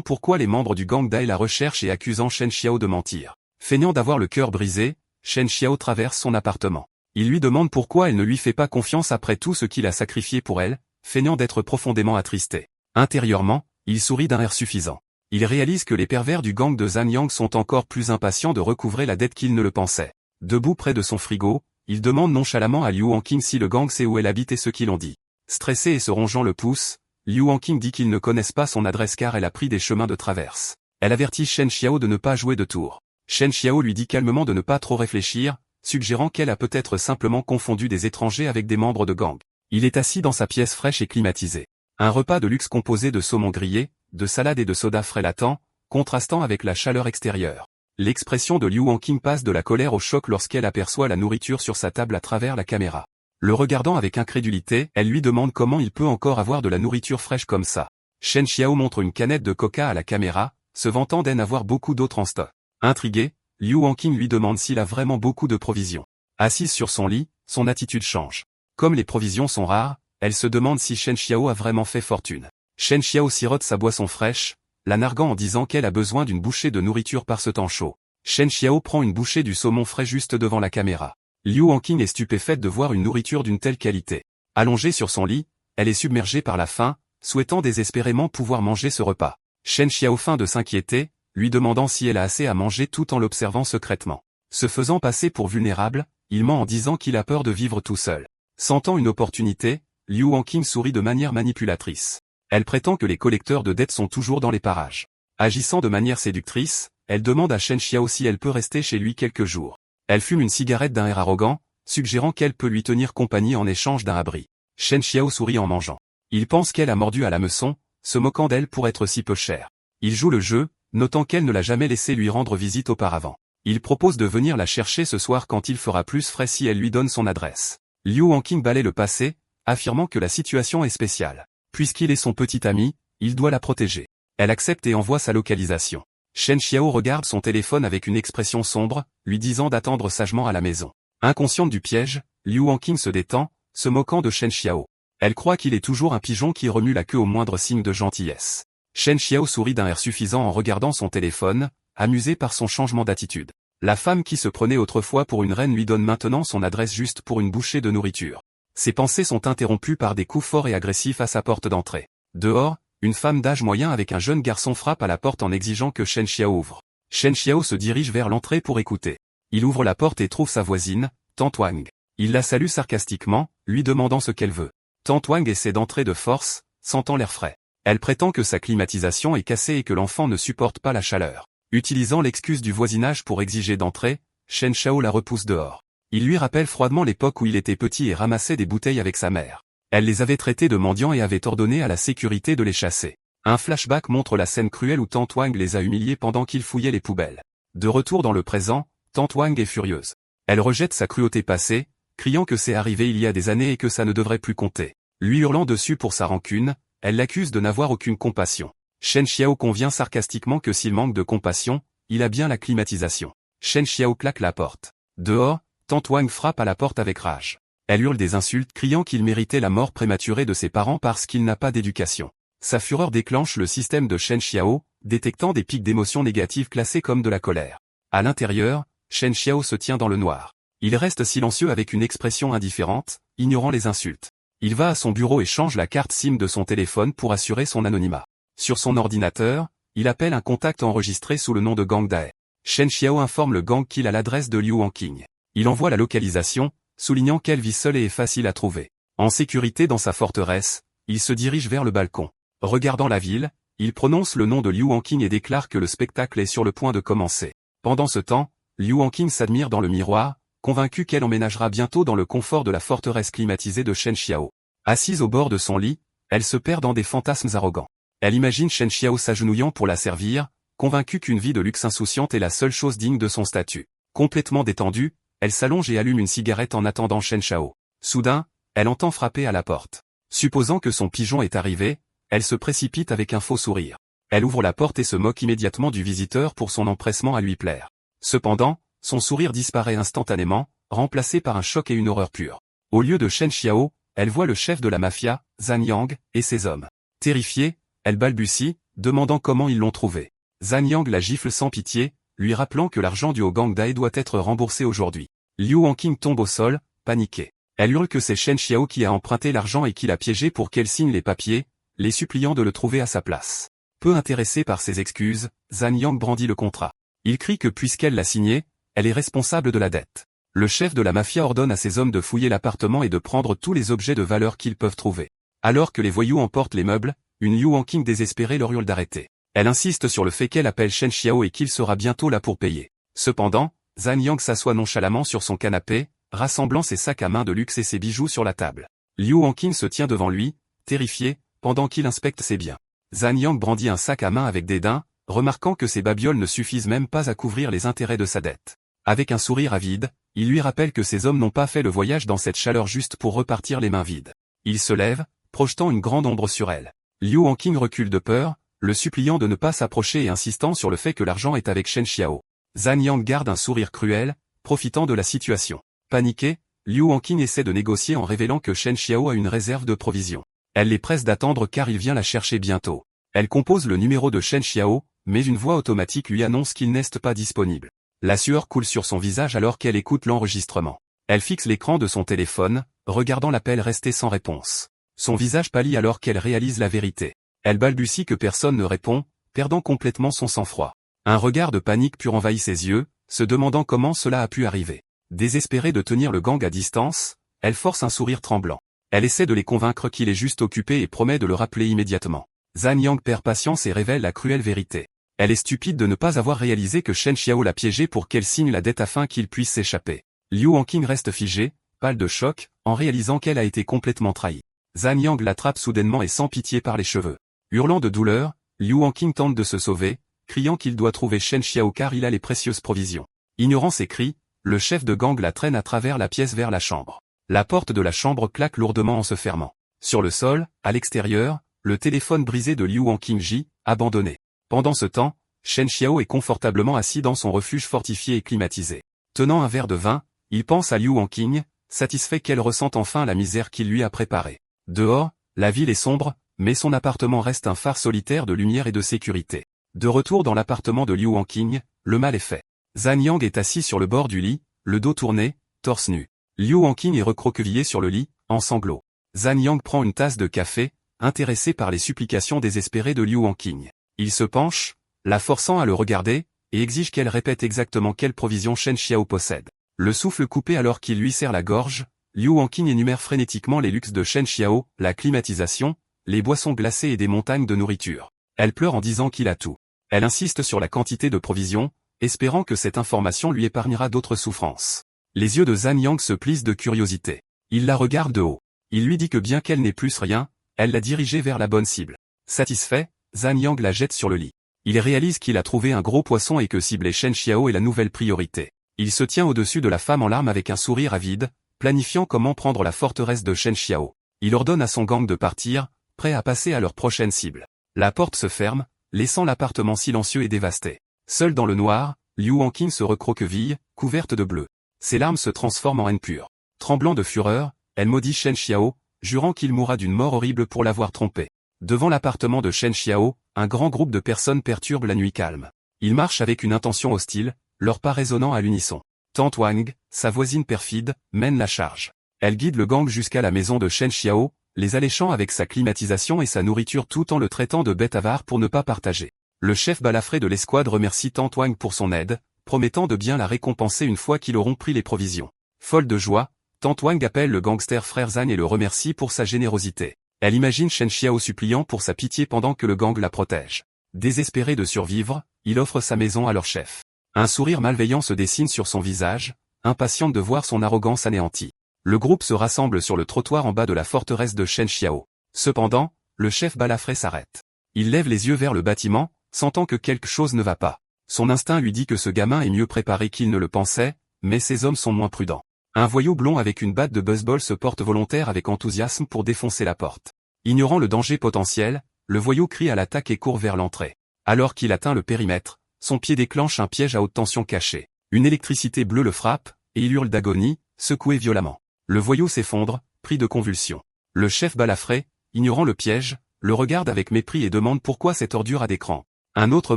pourquoi les membres du gang Dai la recherchent et accusant Shen Xiao de mentir. Feignant d'avoir le cœur brisé, Shen Xiao traverse son appartement. Il lui demande pourquoi elle ne lui fait pas confiance après tout ce qu'il a sacrifié pour elle, feignant d'être profondément attristé. Intérieurement, il sourit d'un air suffisant. Il réalise que les pervers du gang de Zhanyang sont encore plus impatients de recouvrer la dette qu'ils ne le pensaient. Debout près de son frigo, il demande nonchalamment à Liu Hanqing si le gang sait où elle habite et ce qu'ils ont dit. Stressé et se rongeant le pouce, Liu Hanqing dit qu'ils ne connaissent pas son adresse car elle a pris des chemins de traverse. Elle avertit Shen Xiao de ne pas jouer de tour. Shen Xiao lui dit calmement de ne pas trop réfléchir, suggérant qu'elle a peut-être simplement confondu des étrangers avec des membres de gang. Il est assis dans sa pièce fraîche et climatisée. Un repas de luxe composé de saumon grillé, de salade et de soda frais latent, contrastant avec la chaleur extérieure. L'expression de Liu Hanqing passe de la colère au choc lorsqu'elle aperçoit la nourriture sur sa table à travers la caméra. Le regardant avec incrédulité, elle lui demande comment il peut encore avoir de la nourriture fraîche comme ça. Shen Xiao montre une canette de coca à la caméra, se vantant d'en avoir beaucoup d'autres en stock. Intrigué, Liu Hanqing lui demande s'il a vraiment beaucoup de provisions. Assise sur son lit, son attitude change. Comme les provisions sont rares, elle se demande si Shen Xiao a vraiment fait fortune. Shen Xiao sirote sa boisson fraîche, la narguant en disant qu'elle a besoin d'une bouchée de nourriture par ce temps chaud. Shen Xiao prend une bouchée du saumon frais juste devant la caméra. Liu Hanqing est stupéfaite de voir une nourriture d'une telle qualité. Allongée sur son lit, elle est submergée par la faim, souhaitant désespérément pouvoir manger ce repas. Shen Xiao feint de s'inquiéter, lui demandant si elle a assez à manger tout en l'observant secrètement. Se faisant passer pour vulnérable, il ment en disant qu'il a peur de vivre tout seul. Sentant une opportunité, Liu Hanqing sourit de manière manipulatrice. Elle prétend que les collecteurs de dettes sont toujours dans les parages. Agissant de manière séductrice, elle demande à Shen Xiao si elle peut rester chez lui quelques jours. Elle fume une cigarette d'un air arrogant, suggérant qu'elle peut lui tenir compagnie en échange d'un abri. Shen Xiao sourit en mangeant. Il pense qu'elle a mordu à l'hameçon, se moquant d'elle pour être si peu chère. Il joue le jeu, notant qu'elle ne l'a jamais laissé lui rendre visite auparavant. Il propose de venir la chercher ce soir quand il fera plus frais si elle lui donne son adresse. Liu Hanqing balaie le passé, affirmant que la situation est spéciale. Puisqu'il est son petit ami, il doit la protéger. Elle accepte et envoie sa localisation. Shen Xiao regarde son téléphone avec une expression sombre, lui disant d'attendre sagement à la maison. Inconsciente du piège, Liu Hanqing se détend, se moquant de Shen Xiao. Elle croit qu'il est toujours un pigeon qui remue la queue au moindre signe de gentillesse. Shen Xiao sourit d'un air suffisant en regardant son téléphone, amusé par son changement d'attitude. La femme qui se prenait autrefois pour une reine lui donne maintenant son adresse juste pour une bouchée de nourriture. Ses pensées sont interrompues par des coups forts et agressifs à sa porte d'entrée. Dehors, une femme d'âge moyen avec un jeune garçon frappe à la porte en exigeant que Shen Xiao ouvre. Shen Xiao se dirige vers l'entrée pour écouter. Il ouvre la porte et trouve sa voisine, Tante Wang. Il la salue sarcastiquement, lui demandant ce qu'elle veut. Tante Wang essaie d'entrer de force, sentant l'air frais. Elle prétend que sa climatisation est cassée et que l'enfant ne supporte pas la chaleur. Utilisant l'excuse du voisinage pour exiger d'entrer, Shen Xiao la repousse dehors. Il lui rappelle froidement l'époque où il était petit et ramassait des bouteilles avec sa mère. Elle les avait traités de mendiants et avait ordonné à la sécurité de les chasser. Un flashback montre la scène cruelle où Tante Wang les a humiliés pendant qu'ils fouillaient les poubelles. De retour dans le présent, Tante Wang est furieuse. Elle rejette sa cruauté passée, criant que c'est arrivé il y a des années et que ça ne devrait plus compter. Lui hurlant dessus pour sa rancune, elle l'accuse de n'avoir aucune compassion. Shen Xiao convient sarcastiquement que s'il manque de compassion, il a bien la climatisation. Shen Xiao claque la porte. Dehors, Tante Wang frappe à la porte avec rage. Elle hurle des insultes criant qu'il méritait la mort prématurée de ses parents parce qu'il n'a pas d'éducation. Sa fureur déclenche le système de Shen Xiao, détectant des pics d'émotions négatives classés comme de la colère. À l'intérieur, Shen Xiao se tient dans le noir. Il reste silencieux avec une expression indifférente, ignorant les insultes. Il va à son bureau et change la carte SIM de son téléphone pour assurer son anonymat. Sur son ordinateur, il appelle un contact enregistré sous le nom de Gang Dae. Shen Xiao informe le gang qu'il a l'adresse de Liu Hanqing. Il envoie la localisation, soulignant qu'elle vit seule et est facile à trouver. En sécurité dans sa forteresse, il se dirige vers le balcon. Regardant la ville, il prononce le nom de Liu Hanqing et déclare que le spectacle est sur le point de commencer. Pendant ce temps, Liu Hanqing s'admire dans le miroir, convaincue qu'elle emménagera bientôt dans le confort de la forteresse climatisée de Shen Xiao. Assise au bord de son lit, elle se perd dans des fantasmes arrogants. Elle imagine Shen Xiao s'agenouillant pour la servir, convaincue qu'une vie de luxe insouciante est la seule chose digne de son statut. Complètement détendue, elle s'allonge et allume une cigarette en attendant Shen Xiao. Soudain, elle entend frapper à la porte. Supposant que son pigeon est arrivé, elle se précipite avec un faux sourire. Elle ouvre la porte et se moque immédiatement du visiteur pour son empressement à lui plaire. Cependant, son sourire disparaît instantanément, remplacé par un choc et une horreur pure. Au lieu de Shen Xiao, elle voit le chef de la mafia, Zhan Yang, et ses hommes. Terrifiée, elle balbutie, demandant comment ils l'ont trouvé. Zhan Yang la gifle sans pitié, lui rappelant que l'argent dû au gang Dae doit être remboursé aujourd'hui. Liu Wanqing tombe au sol, paniquée. Elle hurle que c'est Shen Xiao qui a emprunté l'argent et qui l'a piégé pour qu'elle signe les papiers, les suppliant de le trouver à sa place. Peu intéressée par ses excuses, Zhan Yang brandit le contrat. Il crie que puisqu'elle l'a signé, elle est responsable de la dette. Le chef de la mafia ordonne à ses hommes de fouiller l'appartement et de prendre tous les objets de valeur qu'ils peuvent trouver. Alors que les voyous emportent les meubles, une Liu Wanqing désespérée leur hurle d'arrêter. Elle insiste sur le fait qu'elle appelle Shen Xiao et qu'il sera bientôt là pour payer. Cependant, Zhan Yang s'assoit nonchalamment sur son canapé, rassemblant ses sacs à main de luxe et ses bijoux sur la table. Liu Wanqing se tient devant lui, terrifié, pendant qu'il inspecte ses biens. Zhan Yang brandit un sac à main avec dédain, remarquant que ses babioles ne suffisent même pas à couvrir les intérêts de sa dette. Avec un sourire avide, il lui rappelle que ses hommes n'ont pas fait le voyage dans cette chaleur juste pour repartir les mains vides. Il se lève, projetant une grande ombre sur elle. Liu Wanqing recule de peur, le suppliant de ne pas s'approcher et insistant sur le fait que l'argent est avec Shen Xiao. Zhan Yang garde un sourire cruel, profitant de la situation. Paniquée, Liu Wanqing essaie de négocier en révélant que Shen Xiao a une réserve de provisions. Elle les presse d'attendre car il vient la chercher bientôt. Elle compose le numéro de Shen Xiao, mais une voix automatique lui annonce qu'il n'est pas disponible. La sueur coule sur son visage alors qu'elle écoute l'enregistrement. Elle fixe l'écran de son téléphone, regardant l'appel resté sans réponse. Son visage pâlit alors qu'elle réalise la vérité. Elle balbutie que personne ne répond, perdant complètement son sang-froid. Un regard de panique pur envahit ses yeux, se demandant comment cela a pu arriver. Désespérée de tenir le gang à distance, elle force un sourire tremblant. Elle essaie de les convaincre qu'il est juste occupé et promet de le rappeler immédiatement. Zhan Yang perd patience et révèle la cruelle vérité. Elle est stupide de ne pas avoir réalisé que Shen Xiao l'a piégée pour qu'elle signe la dette afin qu'il puisse s'échapper. Liu Wanqing reste figée, pâle de choc, en réalisant qu'elle a été complètement trahie. Zhan Yang l'attrape soudainement et sans pitié par les cheveux. Hurlant de douleur, Liu Wanqing tente de se sauver, criant qu'il doit trouver Shen Xiao car il a les précieuses provisions. Ignorant ses cris, le chef de gang la traîne à travers la pièce vers la chambre. La porte de la chambre claque lourdement en se fermant. Sur le sol, à l'extérieur, le téléphone brisé de Liu Wanqing gît, abandonné. Pendant ce temps, Shen Xiao est confortablement assis dans son refuge fortifié et climatisé. Tenant un verre de vin, il pense à Liu Wanqing, satisfait qu'elle ressente enfin la misère qu'il lui a préparée. Dehors, la ville est sombre, mais son appartement reste un phare solitaire de lumière et de sécurité. De retour dans l'appartement de Liu Wanqing, le mal est fait. Zhan Yang est assis sur le bord du lit, le dos tourné, torse nu. Liu Wanqing est recroquevillé sur le lit, en sanglots. Zhan Yang prend une tasse de café, intéressé par les supplications désespérées de Liu Wanqing. Il se penche, la forçant à le regarder, et exige qu'elle répète exactement quelle provision Shen Xiao possède. Le souffle coupé alors qu'il lui serre la gorge, Liu Wanqing énumère frénétiquement les luxes de Shen Xiao, la climatisation, les boissons glacées et des montagnes de nourriture. Elle pleure en disant qu'il a tout. Elle insiste sur la quantité de provisions, espérant que cette information lui épargnera d'autres souffrances. Les yeux de Zhan Yang se plissent de curiosité. Il la regarde de haut. Il lui dit que bien qu'elle n'ait plus rien, elle l'a dirigée vers la bonne cible. Satisfait, Zhan Yang la jette sur le lit. Il réalise qu'il a trouvé un gros poisson et que cibler Shen Xiao est la nouvelle priorité. Il se tient au-dessus de la femme en larmes avec un sourire avide, planifiant comment prendre la forteresse de Shen Xiao. Il ordonne à son gang de partir, prêt à passer à leur prochaine cible. La porte se ferme, laissant l'appartement silencieux et dévasté. Seule dans le noir, Liu Wanqing se recroqueville, couverte de bleu. Ses larmes se transforment en haine pure. Tremblant de fureur, elle maudit Shen Xiao, jurant qu'il mourra d'une mort horrible pour l'avoir trompé. Devant l'appartement de Shen Xiao, un grand groupe de personnes perturbe la nuit calme. Ils marchent avec une intention hostile, leurs pas résonnant à l'unisson. Tante Wang, sa voisine perfide, mène la charge. Elle guide le gang jusqu'à la maison de Shen Xiao, les alléchant avec sa climatisation et sa nourriture tout en le traitant de bête avare pour ne pas partager. Le chef balafré de l'escouade remercie Tante Wang pour son aide, promettant de bien la récompenser une fois qu'ils auront pris les provisions. Folle de joie, Tante Wang appelle le gangster frère Zhan et le remercie pour sa générosité. Elle imagine Shen Xiao suppliant pour sa pitié pendant que le gang la protège. Désespéré de survivre, il offre sa maison à leur chef. Un sourire malveillant se dessine sur son visage, impatiente de voir son arrogance anéantie. Le groupe se rassemble sur le trottoir en bas de la forteresse de Shen Xiao. Cependant, le chef balafré s'arrête. Il lève les yeux vers le bâtiment, sentant que quelque chose ne va pas. Son instinct lui dit que ce gamin est mieux préparé qu'il ne le pensait, mais ses hommes sont moins prudents. Un voyou blond avec une batte de baseball se porte volontaire avec enthousiasme pour défoncer la porte. Ignorant le danger potentiel, le voyou crie à l'attaque et court vers l'entrée. Alors qu'il atteint le périmètre, son pied déclenche un piège à haute tension caché. Une électricité bleue le frappe, et il hurle d'agonie, secoué violemment. Le voyou s'effondre, pris de convulsions. Le chef balafré, ignorant le piège, le regarde avec mépris et demande pourquoi cette ordure a d'écran. Un autre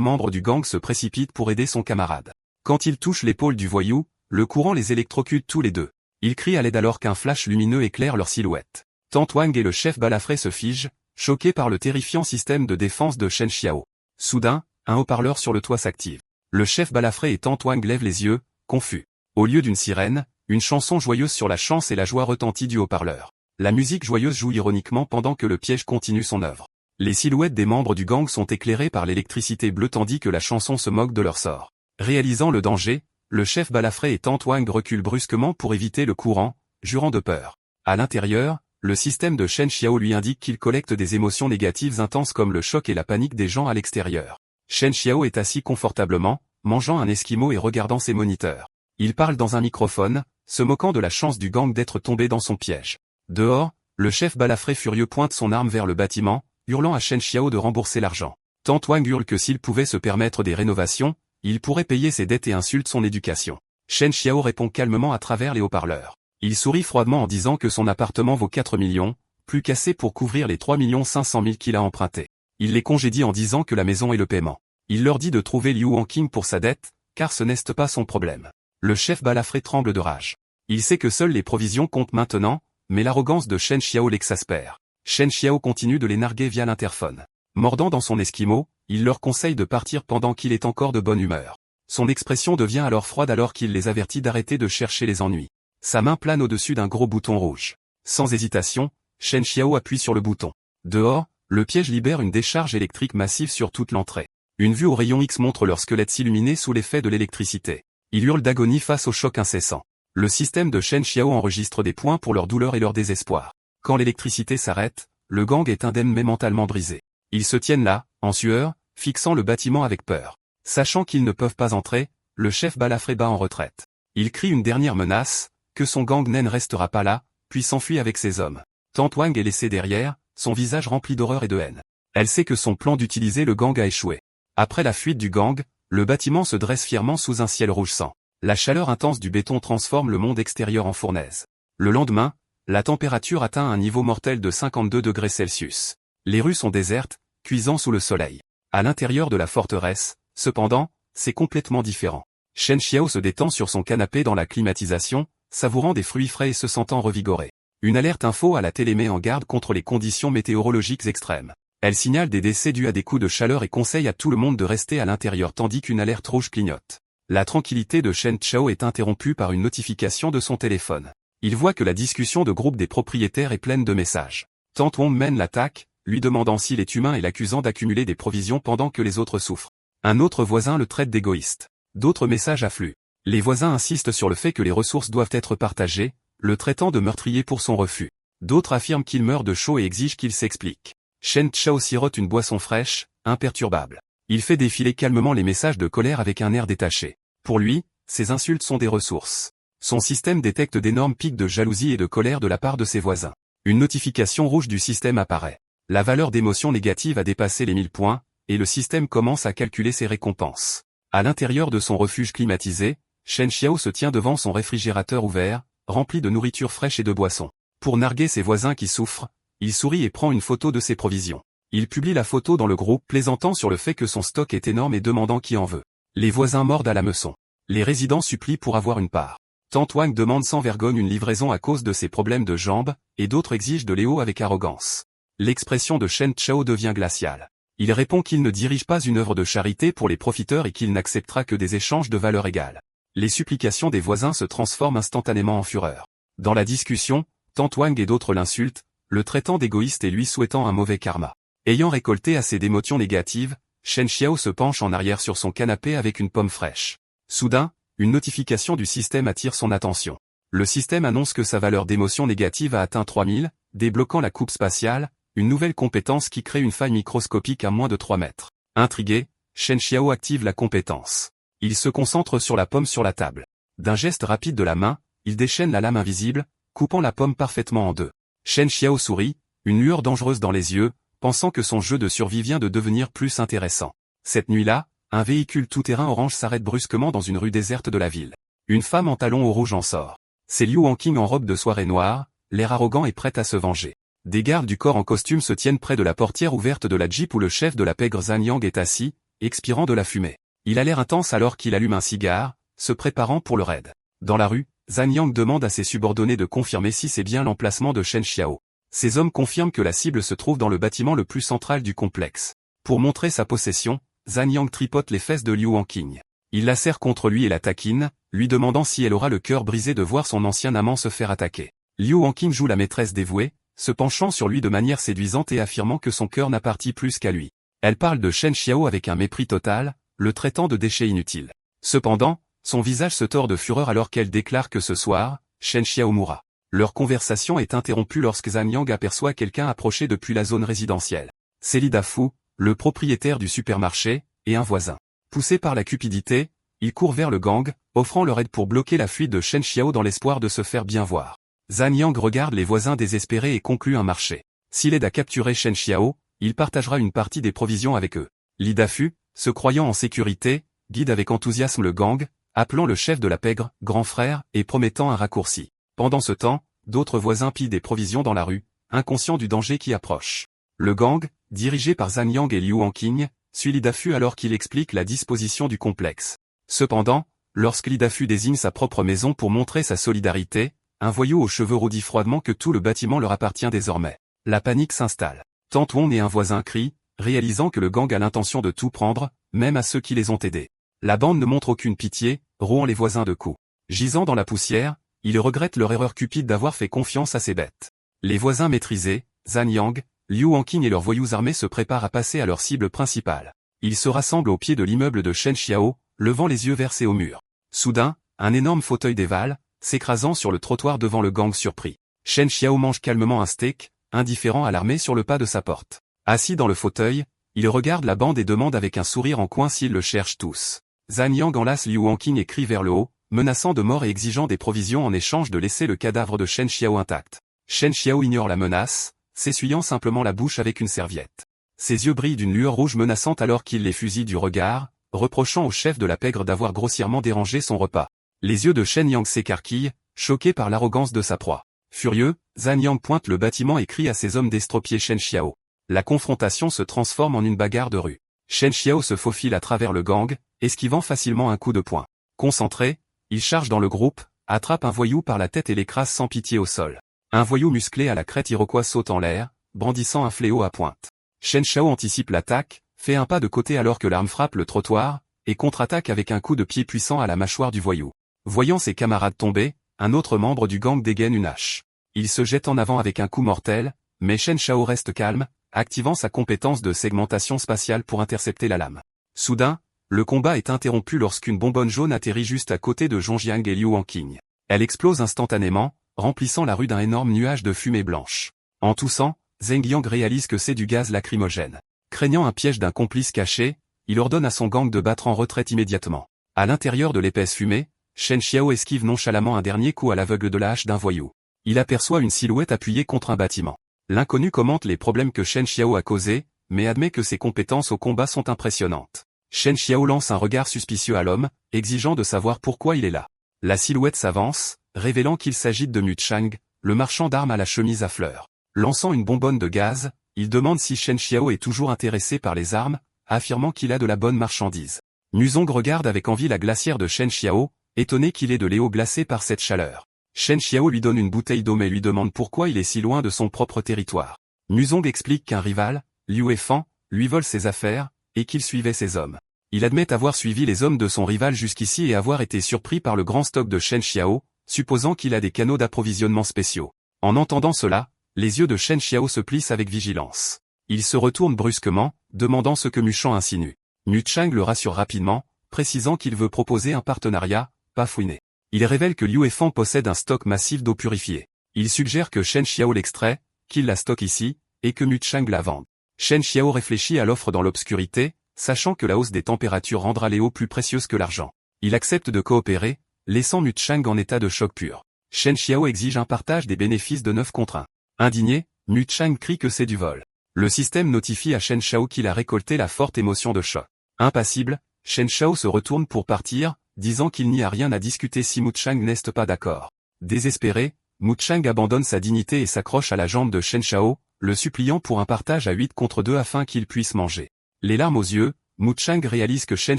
membre du gang se précipite pour aider son camarade. Quand il touche l'épaule du voyou, le courant les électrocute tous les deux. Ils crient à l'aide alors qu'un flash lumineux éclaire leur silhouette. Tant Wang et le chef balafré se figent, choqués par le terrifiant système de défense de Shen Xiao. Soudain, un haut-parleur sur le toit s'active. Le chef balafré et Tant Wang lèvent les yeux, confus. Au lieu d'une sirène, une chanson joyeuse sur la chance et la joie retentit du haut-parleur. La musique joyeuse joue ironiquement pendant que le piège continue son œuvre. Les silhouettes des membres du gang sont éclairées par l'électricité bleue tandis que la chanson se moque de leur sort. Réalisant le danger, le chef balafré et Tant Wang reculent brusquement pour éviter le courant, jurant de peur. À l'intérieur, le système de Shen Xiao lui indique qu'il collecte des émotions négatives intenses comme le choc et la panique des gens à l'extérieur. Shen Xiao est assis confortablement, mangeant un esquimau et regardant ses moniteurs. Il parle dans un microphone, se moquant de la chance du gang d'être tombé dans son piège. Dehors, le chef balafré furieux pointe son arme vers le bâtiment, hurlant à Shen Xiao de rembourser l'argent. Tant Wang hurle que s'il pouvait se permettre des rénovations, il pourrait payer ses dettes et insulte son éducation. Shen Xiao répond calmement à travers les haut-parleurs. Il sourit froidement en disant que son appartement vaut 4 millions, plus qu'assez pour couvrir les 3 500 000 qu'il a empruntés. Il les congédie en disant que la maison est le paiement. Il leur dit de trouver Liu Wanqing pour sa dette, car ce n'est pas son problème. Le chef balafré tremble de rage. Il sait que seules les provisions comptent maintenant, mais l'arrogance de Shen Xiao l'exaspère. Shen Xiao continue de les narguer via l'interphone. Mordant dans son esquimau, il leur conseille de partir pendant qu'il est encore de bonne humeur. Son expression devient alors froide alors qu'il les avertit d'arrêter de chercher les ennuis. Sa main plane au-dessus d'un gros bouton rouge. Sans hésitation, Shen Xiao appuie sur le bouton. Dehors, le piège libère une décharge électrique massive sur toute l'entrée. Une vue au rayon X montre leurs squelettes s'illuminer sous l'effet de l'électricité. Ils hurlent d'agonie face au choc incessant. Le système de Shen Xiao enregistre des points pour leur douleur et leur désespoir. Quand l'électricité s'arrête, le gang est indemne mais mentalement brisé. Ils se tiennent là, en sueur, fixant le bâtiment avec peur. Sachant qu'ils ne peuvent pas entrer, le chef balafré bat en retraite. Il crie une dernière menace, que son gang naine restera pas là, puis s'enfuit avec ses hommes. Tant Wang est laissé derrière, son visage rempli d'horreur et de haine. Elle sait que son plan d'utiliser le gang a échoué. Après la fuite du gang, le bâtiment se dresse fièrement sous un ciel rouge sang. La chaleur intense du béton transforme le monde extérieur en fournaise. Le lendemain, la température atteint un niveau mortel de 52 degrés Celsius. Les rues sont désertes, cuisant sous le soleil. À l'intérieur de la forteresse, cependant, c'est complètement différent. Shen Xiao se détend sur son canapé dans la climatisation, savourant des fruits frais et se sentant revigoré. Une alerte info à la télé met en garde contre les conditions météorologiques extrêmes. Elle signale des décès dus à des coups de chaleur et conseille à tout le monde de rester à l'intérieur tandis qu'une alerte rouge clignote. La tranquillité de Shen Xiao est interrompue par une notification de son téléphone. Il voit que la discussion de groupe des propriétaires est pleine de messages. Tant Wang mène l'attaque, lui demandant s'il est humain et l'accusant d'accumuler des provisions pendant que les autres souffrent. Un autre voisin le traite d'égoïste. D'autres messages affluent. Les voisins insistent sur le fait que les ressources doivent être partagées, le traitant de meurtrier pour son refus. D'autres affirment qu'il meurt de chaud et exigent qu'il s'explique. Shen Xiao sirote une boisson fraîche, imperturbable. Il fait défiler calmement les messages de colère avec un air détaché. Pour lui, ces insultes sont des ressources. Son système détecte d'énormes pics de jalousie et de colère de la part de ses voisins. Une notification rouge du système apparaît. La valeur d'émotion négative a dépassé les 1000 points, et le système commence à calculer ses récompenses. À l'intérieur de son refuge climatisé, Shen Xiao se tient devant son réfrigérateur ouvert, rempli de nourriture fraîche et de boissons. Pour narguer ses voisins qui souffrent, il sourit et prend une photo de ses provisions. Il publie la photo dans le groupe plaisantant sur le fait que son stock est énorme et demandant qui en veut. Les voisins mordent à l'hameçon. Les résidents supplient pour avoir une part. Tant Wang demande sans vergogne une livraison à cause de ses problèmes de jambes, et d'autres exigent de Léo avec arrogance. L'expression de Shen Xiao devient glaciale. Il répond qu'il ne dirige pas une œuvre de charité pour les profiteurs et qu'il n'acceptera que des échanges de valeur égale. Les supplications des voisins se transforment instantanément en fureur. Dans la discussion, Tant Wang et d'autres l'insultent, le traitant d'égoïste et lui souhaitant un mauvais karma. Ayant récolté assez d'émotions négatives, Shen Xiao se penche en arrière sur son canapé avec une pomme fraîche. Soudain, une notification du système attire son attention. Le système annonce que sa valeur d'émotion négative a atteint 3000, débloquant la coupe spatiale, une nouvelle compétence qui crée une faille microscopique à moins de 3 mètres. Intrigué, Shen Xiao active la compétence. Il se concentre sur la pomme sur la table. D'un geste rapide de la main, il déchaîne la lame invisible, coupant la pomme parfaitement en deux. Shen Xiao sourit, une lueur dangereuse dans les yeux, pensant que son jeu de survie vient de devenir plus intéressant. Cette nuit-là, un véhicule tout-terrain orange s'arrête brusquement dans une rue déserte de la ville. Une femme en talons au rouge en sort. C'est Liu Wanqing en robe de soirée noire, l'air arrogant et prêt à se venger. Des gardes du corps en costume se tiennent près de la portière ouverte de la Jeep où le chef de la pègre Zhang est assis, expirant de la fumée. Il a l'air intense alors qu'il allume un cigare, se préparant pour le raid. Dans la rue, Zhang demande à ses subordonnés de confirmer si c'est bien l'emplacement de Shen Xiao. Ces hommes confirment que la cible se trouve dans le bâtiment le plus central du complexe. Pour montrer sa possession, Zhang tripote les fesses de Liu Wanqing. Il la serre contre lui et la taquine, lui demandant si elle aura le cœur brisé de voir son ancien amant se faire attaquer. Liu Wanqing joue la maîtresse dévouée, se penchant sur lui de manière séduisante et affirmant que son cœur n'appartient plus qu'à lui. Elle parle de Shen Xiao avec un mépris total, le traitant de déchet inutile. Cependant, son visage se tord de fureur alors qu'elle déclare que ce soir, Shen Xiao mourra. Leur conversation est interrompue lorsque Zhang aperçoit quelqu'un approcher depuis la zone résidentielle. C'est Li Dafu, le propriétaire du supermarché, et un voisin. Poussé par la cupidité, il court vers le gang, offrant leur aide pour bloquer la fuite de Shen Xiao dans l'espoir de se faire bien voir. Zhang regarde les voisins désespérés et conclut un marché. S'il aide à capturer Shen Xiao, il partagera une partie des provisions avec eux. Li Dafu, se croyant en sécurité, guide avec enthousiasme le gang, appelant le chef de la pègre « grand frère » et promettant un raccourci. Pendant ce temps, d'autres voisins pillent des provisions dans la rue, inconscients du danger qui approche. Le gang, dirigé par Zhang et Liu Wanqing, suit Li Dafu alors qu'il explique la disposition du complexe. Cependant, lorsque Li Dafu désigne sa propre maison pour montrer sa solidarité, un voyou aux cheveux roux dit froidement que tout le bâtiment leur appartient désormais. La panique s'installe. Tantouon et un voisin crient, réalisant que le gang a l'intention de tout prendre, même à ceux qui les ont aidés. La bande ne montre aucune pitié, rouant les voisins de coups. Gisant dans la poussière, ils regrettent leur erreur cupide d'avoir fait confiance à ces bêtes. Les voisins maîtrisés, Zhang, Liu Wanqing et leurs voyous armés se préparent à passer à leur cible principale. Ils se rassemblent au pied de l'immeuble de Shen Xiao, levant les yeux versés au mur. Soudain, un énorme fauteuil dévale, s'écrasant sur le trottoir devant le gang surpris. Shen Xiao mange calmement un steak, indifférent à l'armée sur le pas de sa porte. Assis dans le fauteuil, il regarde la bande et demande avec un sourire en coin s'ils le cherchent tous. Zhang enlace Liu Wanqing et crie vers le haut, menaçant de mort et exigeant des provisions en échange de laisser le cadavre de Shen Xiao intact. Shen Xiao ignore la menace, s'essuyant simplement la bouche avec une serviette. Ses yeux brillent d'une lueur rouge menaçante alors qu'il les fusille du regard, reprochant au chef de la pègre d'avoir grossièrement dérangé son repas. Les yeux de Shen Yang s'écarquillent, choqués par l'arrogance de sa proie. Furieux, Zhang pointe le bâtiment et crie à ses hommes d'estropier Shen Xiao. La confrontation se transforme en une bagarre de rue. Shen Xiao se faufile à travers le gang, esquivant facilement un coup de poing. Concentré, il charge dans le groupe, attrape un voyou par la tête et l'écrase sans pitié au sol. Un voyou musclé à la crête iroquois saute en l'air, brandissant un fléau à pointe. Shen Xiao anticipe l'attaque, fait un pas de côté alors que l'arme frappe le trottoir, et contre-attaque avec un coup de pied puissant à la mâchoire du voyou. Voyant ses camarades tomber, un autre membre du gang dégaine une hache. Il se jette en avant avec un coup mortel, mais Shen Xiao reste calme, activant sa compétence de segmentation spatiale pour intercepter la lame. Soudain, le combat est interrompu lorsqu'une bonbonne jaune atterrit juste à côté de Zhang et Liu Wanqing. Elle explose instantanément, remplissant la rue d'un énorme nuage de fumée blanche. En toussant, Zhang Yang réalise que c'est du gaz lacrymogène. Craignant un piège d'un complice caché, il ordonne à son gang de battre en retraite immédiatement. À l'intérieur de l'épaisse fumée, Shen Xiao esquive nonchalamment un dernier coup à l'aveugle de la hache d'un voyou. Il aperçoit une silhouette appuyée contre un bâtiment. L'inconnu commente les problèmes que Shen Xiao a causés, mais admet que ses compétences au combat sont impressionnantes. Shen Xiao lance un regard suspicieux à l'homme, exigeant de savoir pourquoi il est là. La silhouette s'avance, révélant qu'il s'agit de Mu Chang, le marchand d'armes à la chemise à fleurs. Lançant une bonbonne de gaz, il demande si Shen Xiao est toujours intéressé par les armes, affirmant qu'il a de la bonne marchandise. Muzong regarde avec envie la glacière de Shen Xiao, étonné qu'il ait de l'eau glacée par cette chaleur. Shen Xiao lui donne une bouteille d'eau mais lui demande pourquoi il est si loin de son propre territoire. Muzong explique qu'un rival, Liu Fan, lui vole ses affaires, et qu'il suivait ses hommes. Il admet avoir suivi les hommes de son rival jusqu'ici et avoir été surpris par le grand stock de Shen Xiao, supposant qu'il a des canaux d'approvisionnement spéciaux. En entendant cela, les yeux de Shen Xiao se plissent avec vigilance. Il se retourne brusquement, demandant ce que Mu Chang insinue. Mu Chang le rassure rapidement, précisant qu'il veut proposer un partenariat, pas fouiner. Il révèle que Liu Fan possède un stock massif d'eau purifiée. Il suggère que Shen Xiao l'extrait, qu'il la stocke ici, et que Mu Chang la vende. Shen Xiao réfléchit à l'offre dans l'obscurité, sachant que la hausse des températures rendra les eaux plus précieuses que l'argent. Il accepte de coopérer, laissant Mu Chang en état de choc pur. Shen Xiao exige un partage des bénéfices de 9 contre 1. Indigné, Mu Chang crie que c'est du vol. Le système notifie à Shen Xiao qu'il a récolté la forte émotion de choc. Impassible, Shen Xiao se retourne pour partir, disant qu'il n'y a rien à discuter si Mu Chang n'est pas d'accord. Désespéré, Mu Chang abandonne sa dignité et s'accroche à la jambe de Shen Xiao, le suppliant pour un partage à 8 contre 2 afin qu'il puisse manger. Les larmes aux yeux, Mu Chang réalise que Shen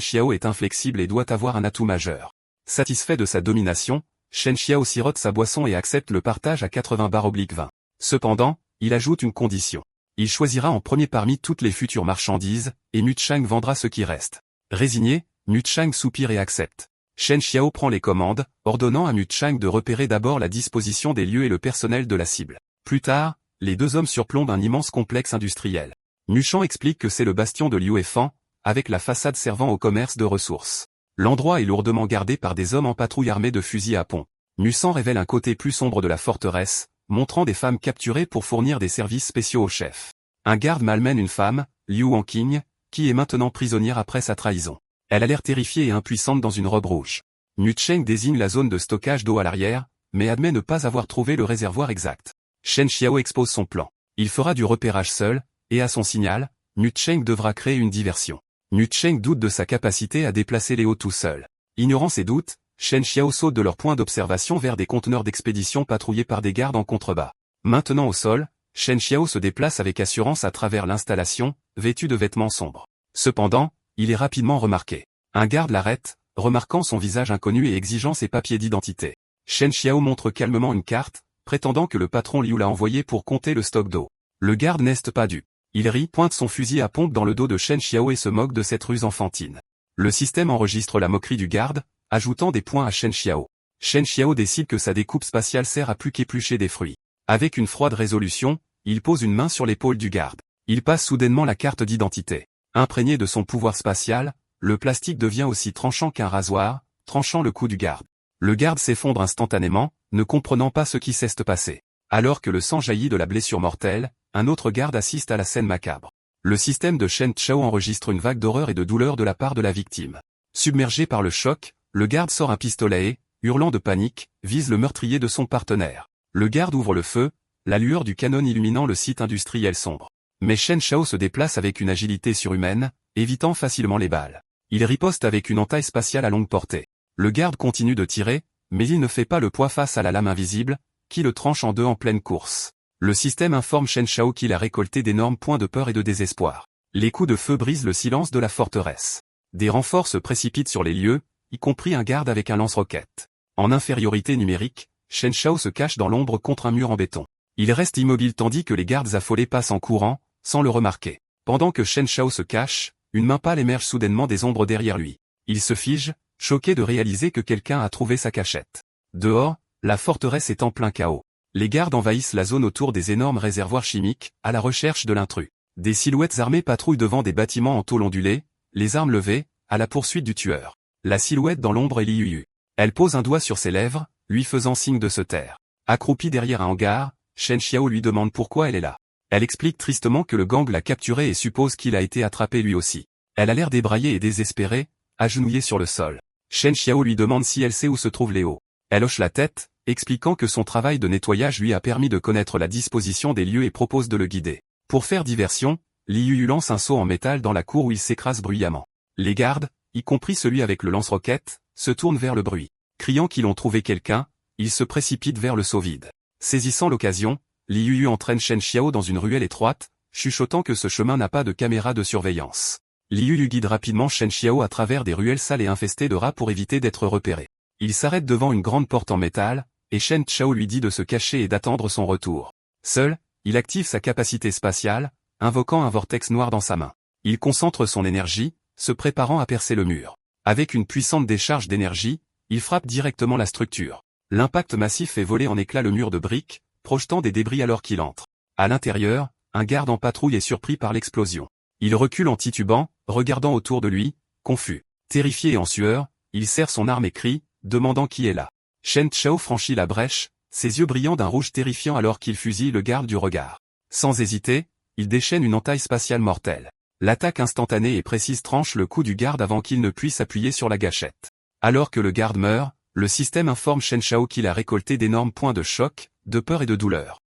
Xiao est inflexible et doit avoir un atout majeur. Satisfait de sa domination, Shen Xiao sirote sa boisson et accepte le partage à 80/20. Cependant, il ajoute une condition. Il choisira en premier parmi toutes les futures marchandises, et Mu Chang vendra ce qui reste. Résigné, Mu Chang soupire et accepte. Shen Xiao prend les commandes, ordonnant à Mu Chang de repérer d'abord la disposition des lieux et le personnel de la cible. Plus tard, les deux hommes surplombent un immense complexe industriel. Mu Chang explique que c'est le bastion de Liu Fan, avec la façade servant au commerce de ressources. L'endroit est lourdement gardé par des hommes en patrouille armés de fusils à pompe. Mu Chang révèle un côté plus sombre de la forteresse, montrant des femmes capturées pour fournir des services spéciaux au chef. Un garde malmène une femme, Liu Wanqing, qui est maintenant prisonnière après sa trahison. Elle a l'air terrifiée et impuissante dans une robe rouge. Mu Chang désigne la zone de stockage d'eau à l'arrière, mais admet ne pas avoir trouvé le réservoir exact. Shen Xiao expose son plan. Il fera du repérage seul, et à son signal, Mu Chang devra créer une diversion. Mu Chang doute de sa capacité à déplacer Léo tout seul. Ignorant ses doutes, Shen Xiao saute de leur point d'observation vers des conteneurs d'expédition patrouillés par des gardes en contrebas. Maintenant au sol, Shen Xiao se déplace avec assurance à travers l'installation, vêtu de vêtements sombres. Cependant, il est rapidement remarqué. Un garde l'arrête, remarquant son visage inconnu et exigeant ses papiers d'identité. Shen Xiao montre calmement une carte, prétendant que le patron Liu l'a envoyé pour compter le stock d'eau. Le garde n'est pas dupe. Il rit, pointe son fusil à pompe dans le dos de Shen Xiao et se moque de cette ruse enfantine. Le système enregistre la moquerie du garde, ajoutant des points à Shen Xiao. Shen Xiao décide que sa découpe spatiale sert à plus qu'éplucher des fruits. Avec une froide résolution, il pose une main sur l'épaule du garde. Il passe soudainement la carte d'identité. Imprégné de son pouvoir spatial, le plastique devient aussi tranchant qu'un rasoir, tranchant le cou du garde. Le garde s'effondre instantanément, ne comprenant pas ce qui s'est passé. Alors que le sang jaillit de la blessure mortelle, un autre garde assiste à la scène macabre. Le système de Shen Xiao enregistre une vague d'horreur et de douleur de la part de la victime. Submergé par le choc, le garde sort un pistolet et, hurlant de panique, vise le meurtrier de son partenaire. Le garde ouvre le feu, la lueur du canon illuminant le site industriel sombre. Mais Shen Xiao se déplace avec une agilité surhumaine, évitant facilement les balles. Il riposte avec une entaille spatiale à longue portée. Le garde continue de tirer, mais il ne fait pas le poids face à la lame invisible, qui le tranche en deux en pleine course. Le système informe Shen Xiao qu'il a récolté d'énormes points de peur et de désespoir. Les coups de feu brisent le silence de la forteresse. Des renforts se précipitent sur les lieux, y compris un garde avec un lance-roquette. En infériorité numérique, Shen Xiao se cache dans l'ombre contre un mur en béton. Il reste immobile tandis que les gardes affolés passent en courant, sans le remarquer. Pendant que Shen Xiao se cache, une main pâle émerge soudainement des ombres derrière lui. Il se fige, choqué de réaliser que quelqu'un a trouvé sa cachette. Dehors, la forteresse est en plein chaos. Les gardes envahissent la zone autour des énormes réservoirs chimiques, à la recherche de l'intrus. Des silhouettes armées patrouillent devant des bâtiments en tôle ondulée, les armes levées, à la poursuite du tueur. La silhouette dans l'ombre est Liu Yu. Elle pose un doigt sur ses lèvres, lui faisant signe de se taire. Accroupie derrière un hangar, Shen Xiao lui demande pourquoi elle est là. Elle explique tristement que le gang l'a capturé et suppose qu'il a été attrapé lui aussi. Elle a l'air débraillée et désespérée, agenouillée sur le sol. Shen Xiao lui demande si elle sait où se trouve Léo. Elle hoche la tête, expliquant que son travail de nettoyage lui a permis de connaître la disposition des lieux et propose de le guider. Pour faire diversion, Liu Yu lance un seau en métal dans la cour où il s'écrase bruyamment. Les gardes, y compris celui avec le lance-roquette, se tournent vers le bruit. Criant qu'ils ont trouvé quelqu'un, ils se précipitent vers le seau vide. Saisissant l'occasion, Liu Yu entraîne Shen Xiao dans une ruelle étroite, chuchotant que ce chemin n'a pas de caméra de surveillance. Liu Yu guide rapidement Shen Xiao à travers des ruelles sales et infestées de rats pour éviter d'être repéré. Il s'arrête devant une grande porte en métal, et Shen Xiao lui dit de se cacher et d'attendre son retour. Seul, il active sa capacité spatiale, invoquant un vortex noir dans sa main. Il concentre son énergie, se préparant à percer le mur. Avec une puissante décharge d'énergie, il frappe directement la structure. L'impact massif fait voler en éclats le mur de briques, projetant des débris alors qu'il entre. À l'intérieur, un garde en patrouille est surpris par l'explosion. Il recule en titubant, regardant autour de lui, confus. Terrifié et en sueur, il serre son arme et crie, demandant qui est là. Shen Xiao franchit la brèche, ses yeux brillant d'un rouge terrifiant alors qu'il fusille le garde du regard. Sans hésiter, il déchaîne une entaille spatiale mortelle. L'attaque instantanée et précise tranche le cou du garde avant qu'il ne puisse appuyer sur la gâchette. Alors que le garde meurt, le système informe Shen Xiao qu'il a récolté d'énormes points de choc, de peur et de douleur.